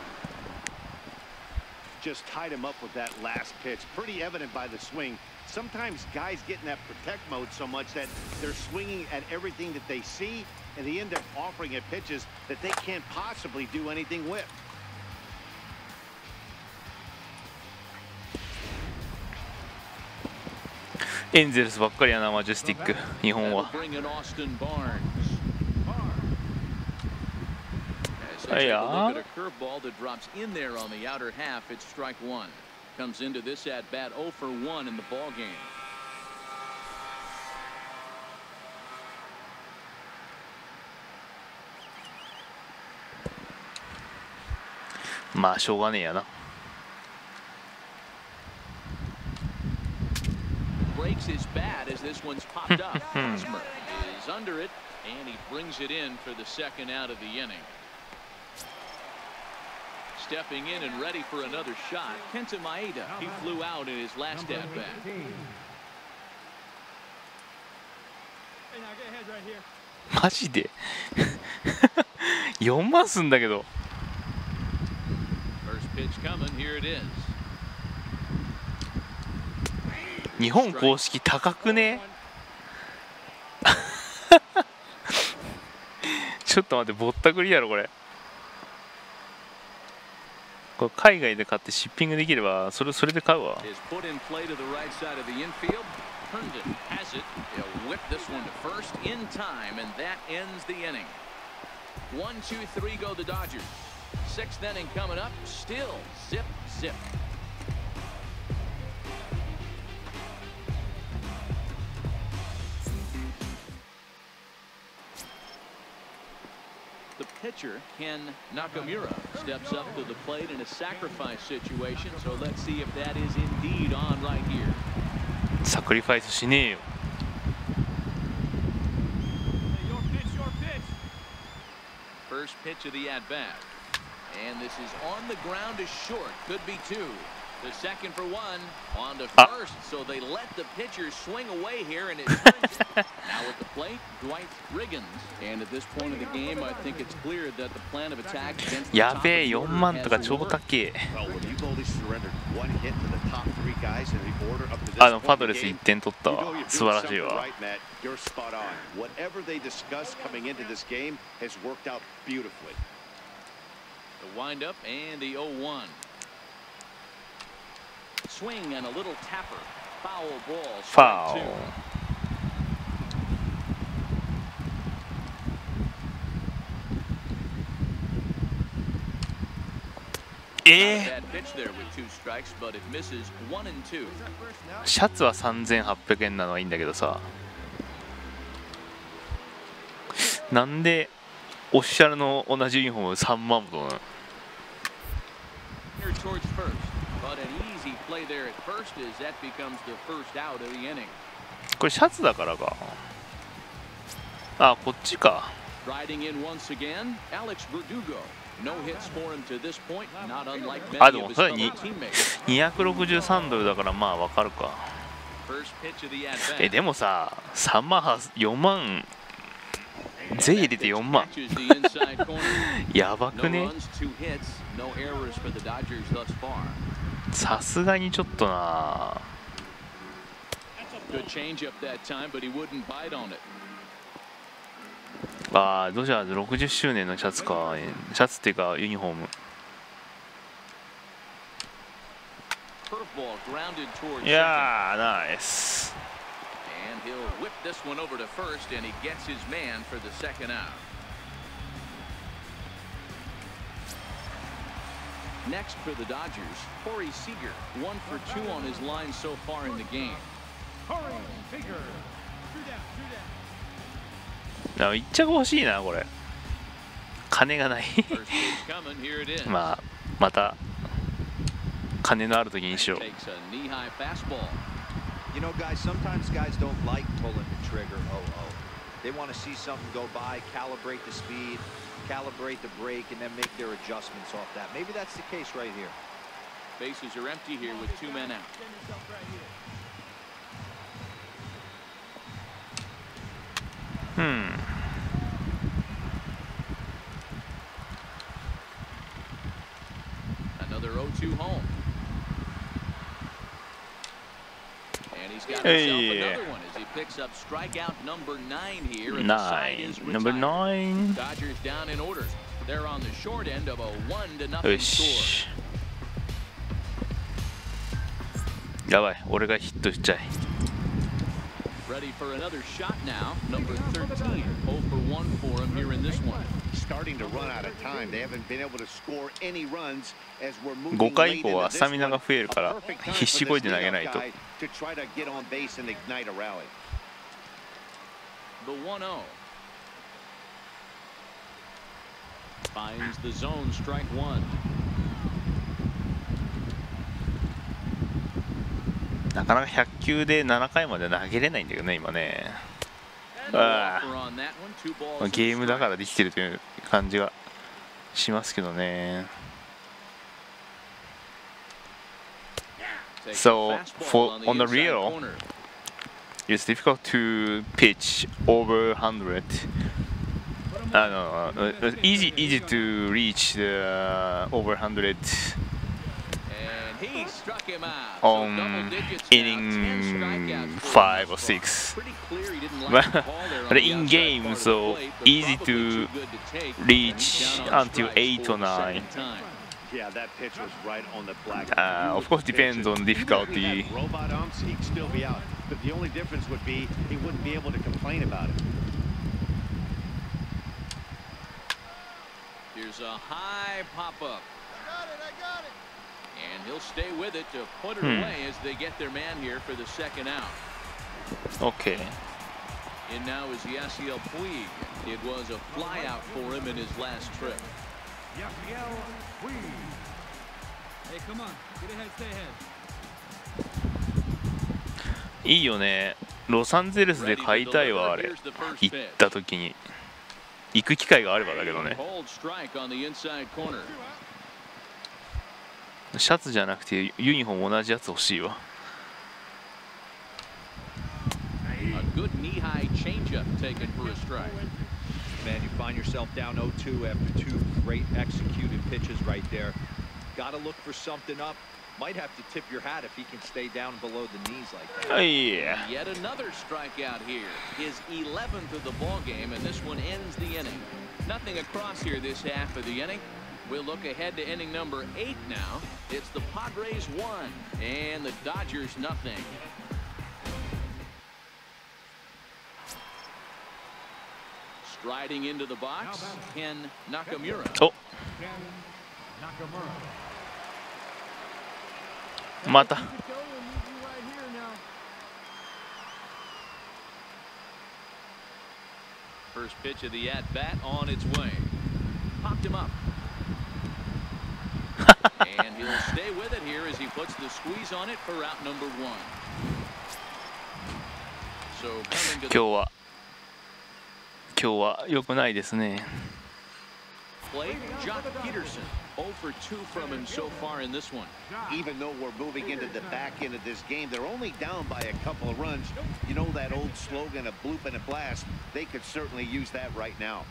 Just tied him up with that last pitch. Pretty evident by the swing. Sometimes guys get in that protect mode so much that they're swinging at everything that they see, and they end up offering at pitches that they can't possibly do anything with. エンゼルスばっかりやなマジェスティック日本は Bring in Austin Barnes. As they Hey, take a look at a curveball that drops in there on the outer half, it's strike 1. Comes into this at bat 0 for 1 in the ball game. まあしょうがねえやな Breaks his bat as this one's popped up. Hosmer is under it, and he brings it in for the second out of the inning. Stepping in and ready for another shot, Kenta Maeda. He flew out in his last at bat. Hey, now get ahead right here. マジで4万すんだけど First pitch coming. Here it is. 日本公式高くねちょっと待ってぼったくりやろこれこれ海外で買ってシッピングできればそれで買うわ。 Is put in play to the right side of the infield. Herndon has it. He'll whip this one to first in time, and that ends the inning. 1, 2, 3 go the Dodgers. 6th inning coming up. Still zip, zip. The pitcher, Ken Nakamura, steps up to the plate in a sacrifice situation. So let's see if that is indeed on right here. サクリファイスしねえよ。 First pitch of the at-bat. And this is on the ground to short. Could be 2. The second for 1. On to first. So they let the pitcher swing away here, and it turns. Now at the plate, Dwight Riggins. And at this point of the game, I think it's clear that the plan of attack against the や top べえ of the 4 order 万とか has 超 worked. 高え。 Well, when you've only surrendered one hit to the top 3 guys in the order up to this あの point パド in レ the ス game, 1点取った you わ。 know you're 素晴 doing らしい something わ。 right, Matt. You're spot on. Whatever they discussed coming into this game has worked out beautifully. The windup and the 0-1. Swing and a little tapper. Foul ball. ファウル。 Bad pitch there with 2 strikes, but it misses 1 and 2. シャツは3800円なのはいいんだけどさ、なんでオフィシャルの同じユニフォーム3万も取るの？ Here towards first, but an easy play there at first as that becomes the first out of the inning. これシャツだからか。あ、こっちか。 Riding in once again, Alex Verdugo. No hits for him to this point, not unlike あ、 many で of も his それ fellow に teammates. 263ドルだからまあわかるか。 First pitch of the at-bat. でもさ、3万4万税入れて4万 Catches the inside corner. やば No くね？ runs, 2 hits, no errors for the Dodgers thus far. さすがにちょっとな。 Good changeup that time, but he wouldn't bite on it. あー、ドジャーズ60周年のシャツか。シャツっていうかユニフォーム。 Curveball grounded towards いやー、ナイス。 second. And he'll whip this one over to first, and he gets his man for the second out. Next for the Dodgers, Corey Seager, 1 for 2 on his line so far in the game. なんか一着欲しいなこれ。金がない。 First pitch coming, here it is. まあまた金のある時にしよう。 Takes a knee-high fastball. You know, guys, sometimes guys don't like pulling the trigger 0-0. They want to see something go by, calibrate the speed, calibrate the brake, and then make their adjustments off that. Maybe that's the case right here. Bases are empty here with 2 men out. Another 0-2 home. And he's got himself another one as he picks up strikeout number 9 here. And the side is Number retired. 9。 Dodgers down in order. They're on the short end of a 1-0よ score. し。やばい、俺がヒットしちゃい。 Ready for another shot now. Number 13. 0 for 1 for him here in this one. Starting to run out of time. They haven't been able to score any runs as we're moving 5回以 late 降 into は this スタミナが one. 増えるから A perfect time 必死 for こい this て投げない leadoff と。 guy to try to get on base and ignite a rally. The 1-0. Finds the zone, strike 1. なかなか100球で7回まで投げれないんだけどね今ね。 No あ offer on that one. 2 balls あ、 and ゲームだか strike. らできてるという感じがしますけどね。 Takes a So, fastball for- on on the inside real- corner. It's difficult to pitch over 100. Easy to reach the over 100 And he struck him out. on So double digits now, 10 inning strikeouts for 5 him or so far. 6. Pretty clear he didn't like the ball there on But the in outside game, part of the so plate, but easy probably to too good to take. reach And he's down on until strikes 8 for or the 9. second time. Yeah, that pitch was right on the black. Of course, depends on difficulty. If he had robot umps, he'd still be out. But the only difference would be he wouldn't be able to complain about it. Here's a high pop-up. I got it. And he'll stay with it to put it away as they get their man here for the second out. Okay. In now is Yasiel Puig. It was a flyout for him in his last trip. Yasiel Puig. Hey, come on. Get ahead, stay ahead. いいよね。ロサンゼルスで買いたいわ、あれ。行った時に。行く機会があればだけどね。シャツじゃなくてユニフォーム同じやつ欲しいわ。Good knee-high changeup taken for a strike. Man, you find yourself down 0-2 after two great executed pitches right there. Got to look for something up. Might have to tip your hat if he can stay down below the knees like that. Oh, yeah. Yet another strikeout here. His 11th of the ball game, and this one ends the inning. Nothing across here this half of the inning. We'll look ahead to inning number 8 now. It's the Padres 1 and the Dodgers nothing. Striding into the box, Ken Nakamura. Oh. Ken Nakamura. また。First pitch of the at-bat on its way. Popped him up. And he'll stay with it here as he puts the squeeze on it for out number 1. So coming to the 今日は良くないですね。 plate, Jock Peterson. 0 for 2 from him so far in this one. Even though we're moving into the back end of this game, they're only down by a couple of runs. You know that old slogan, a bloop and a blast? They could certainly use that right now.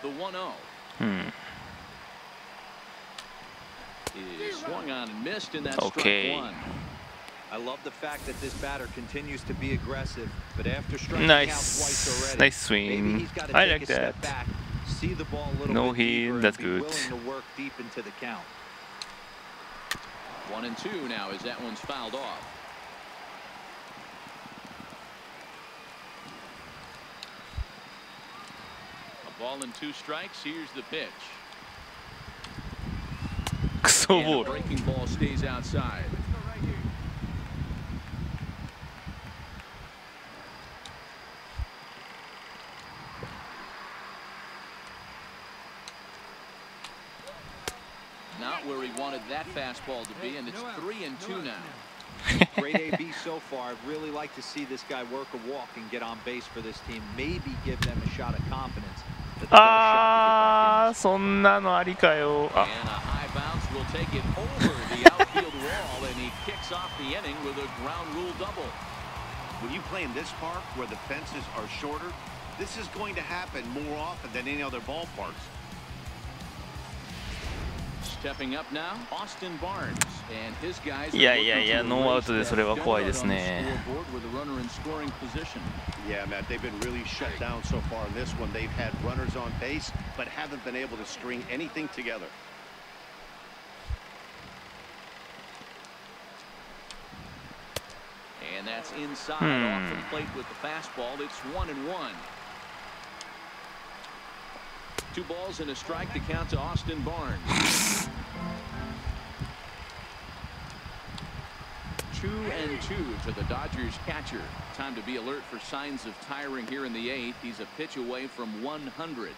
The 1-0. Is swung on and missed, and that's strike 1. I love the fact that this batter continues to be aggressive, but after striking out twice already, nice swing. maybe he's got to I take like a step that. back, see the ball a little No bit hit, deeper, that's and be good. willing to work deep into the count. 1-2 now as that one's fouled off. A ball and 2 strikes. Here's the pitch. クソボ And ー a ル。 breaking ball stays outside. Not where he wanted that fastball to be, and it's 3-2 now. Great AB so far. I'd really like to see this guy work a walk and get on base for this team. Maybe give them a shot of confidence. あー、そんなのありかよ。 And a high bounce will take it over the outfield wall, and he kicks off the inning with a ground rule double. When you play in this park where the fences are shorter, this is going to happen more often than any other ballparks. Stepping up now, Austin Barnes and his guys. いやいやいや、ノーアウトでそれは怖いですね。 With a runner in scoring position. Yeah, Matt, they've been really shut down so far in this one. They've had runners on base, but haven't been able to string anything together. And that's inside off the plate with the fastball. It's 1-1. 2 balls and a strike to count to Austin Barnes. 2-2 to the Dodgers catcher. Time to be alert for signs of tiring here in the 8th. He's a pitch away from 100.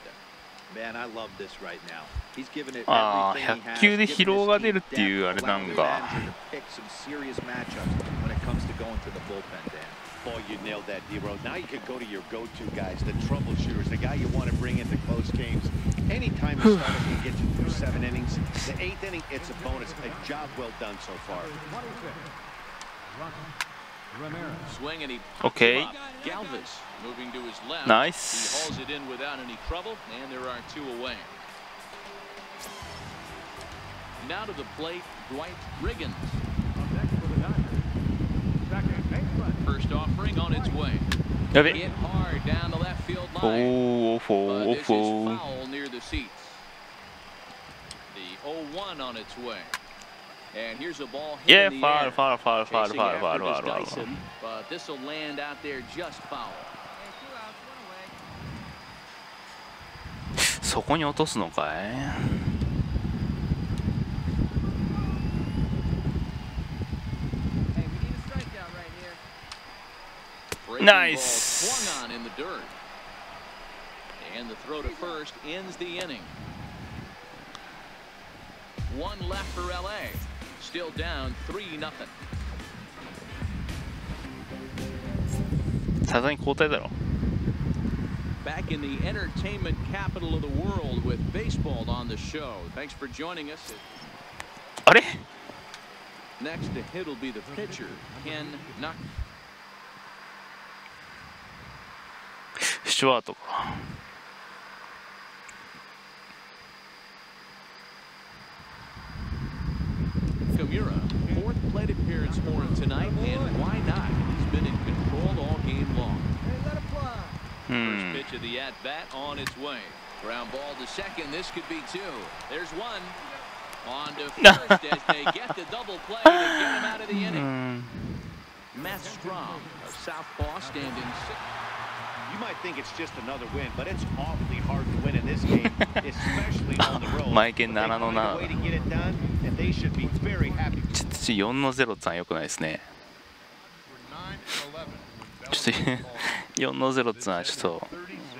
Man, I love this right now. He's given it ああ、 everything he has. 100球で Given 疲労が his 出る team っていうあれ depth, なん allowing か。 the manager to pick some serious matchups when it comes to going to the bullpen, Dan. Oh, you nailed that, D-Row. Now you can go to your go-to guys, the troubleshooters, the guy you want to bring into close games. Anytime the starter can get you through 7 innings, the 8th inning, it's a bonus. A job well done so far. 26. Ramirez. Swing and he Okay. Galvis moving to his left. Nice. He hauls it in without any trouble, and there are 2 away. Now to the plate, Dwight Riggins. Up next for the Dodgers. Second やべ Hit hard down the left field お line. ーフォ But ー this is フォー foul near the seats. The 0-1 on its way. And here's a ball hit いや in the ファー air. ルファールファールファール Chasing ファールファー after ルファ is ールファール Dyson, but this will land out there just foul. そこに落とすのかい。 Breaking Nice. ball swung on in the dirt. And the throw to first ends the inning. One left for LA. Still down 3-0. さすがに交代だろ。 Back in the entertainment capital of the world with baseball on the show. Thanks for joining us. あれ Next to hit will be the pitcher, Ken Nuck. スチュワートか。 Kimura, fourth plate appearance for him tonight, and why not? He's been in control all game long. First pitch of the at-bat on its way. Ground ball to second. This could be two. There's one. On to first as they get the double play to get him out of the inning. Matt Strom, a southpaw, standing sixth. You might think it's just another win, but it's awfully hard to win in this game, especially on the road. マイケンBut they 7の find a 7 way to get it done, and they should be very happy. ちょっと4の0ってのは良くないですね。ちょっと4の0ってのはちょっと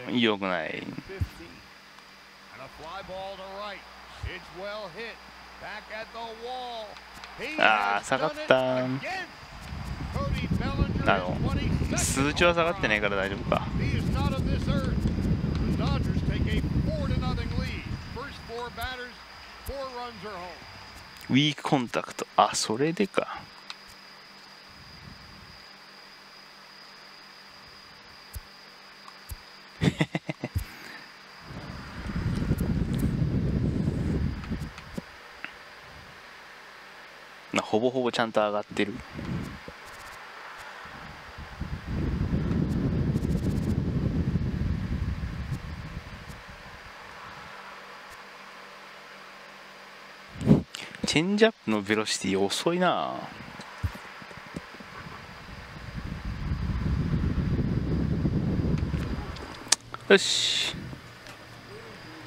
良くない。 ああ下がった。数値は下がってないから大丈夫か。ウィークコンタクト、あ、それでか。ほぼほぼちゃんと上がってる。チェンジアップのベロシティ遅いな。よし、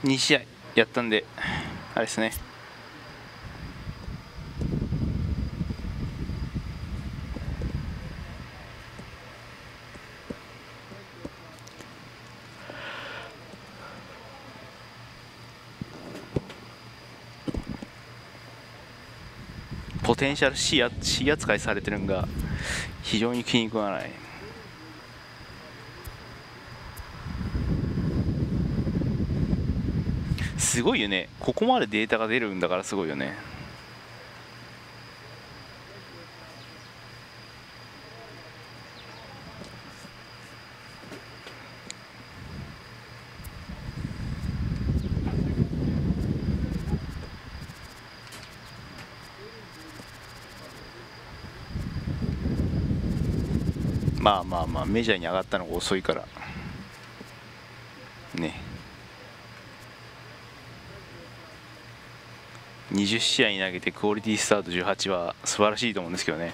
2試合やったんであれですね。ポテンシャル C 扱いされてるのが非常に気に食わない。すごいよね、ここまでデータが出るんだからすごいよね。まあまあまあメジャーに上がったのが遅いからね。20試合に投げてクオリティスタート18は素晴らしいと思うんですけどね。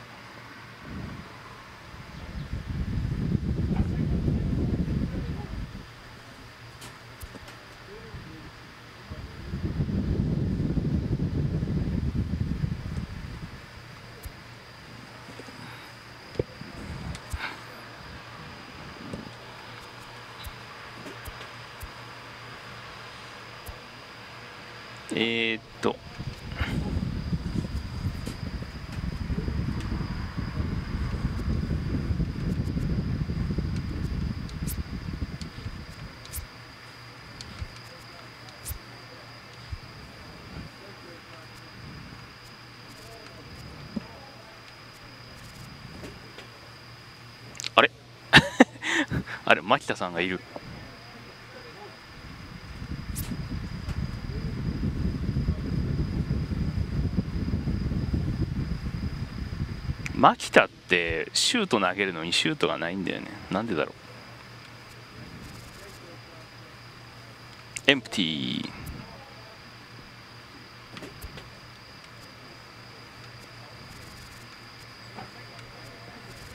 あれあれ牧田さんがいる。牧田ってシュート投げるのにシュートがないんだよね。なんでだろう。エンプティー。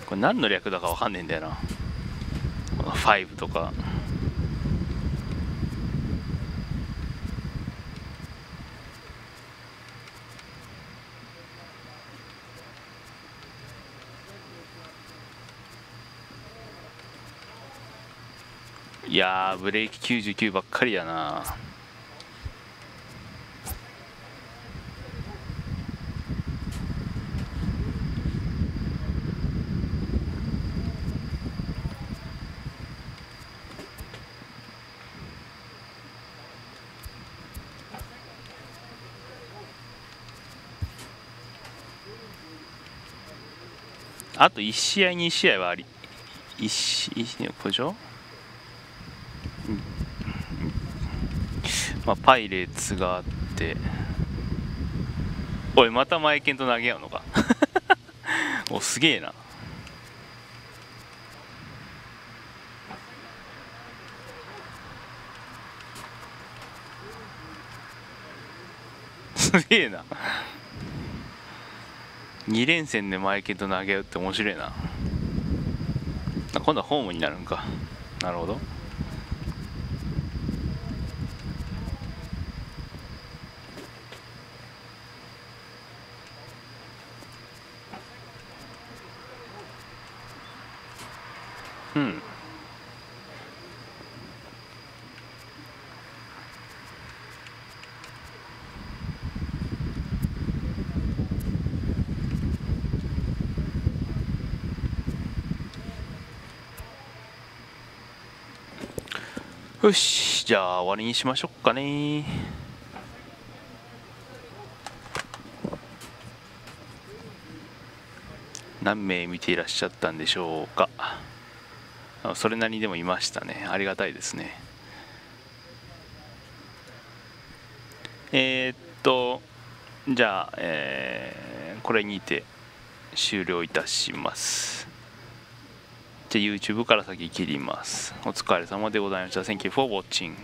これ何の略だかわかんねえんだよな、この5とか。いやー、ブレーキ99ばっかりやな。あと1試合2試合はあり、これでしょ。まあ、パイレーツがあって、おい、またマエケンと投げ合うのか。お、すげえな。すげえな。2連戦でマエケンと投げ合うって面白いな。今度はホームになるんか。なるほど。うん。よし、じゃあ終わりにしましょうかね。何名見ていらっしゃったんでしょうか。それなりにでもいましたね。ありがたいですね。じゃあ、これにて終了いたします。じゃあ YouTube から先切ります。お疲れ様でございました。Thank you for watching.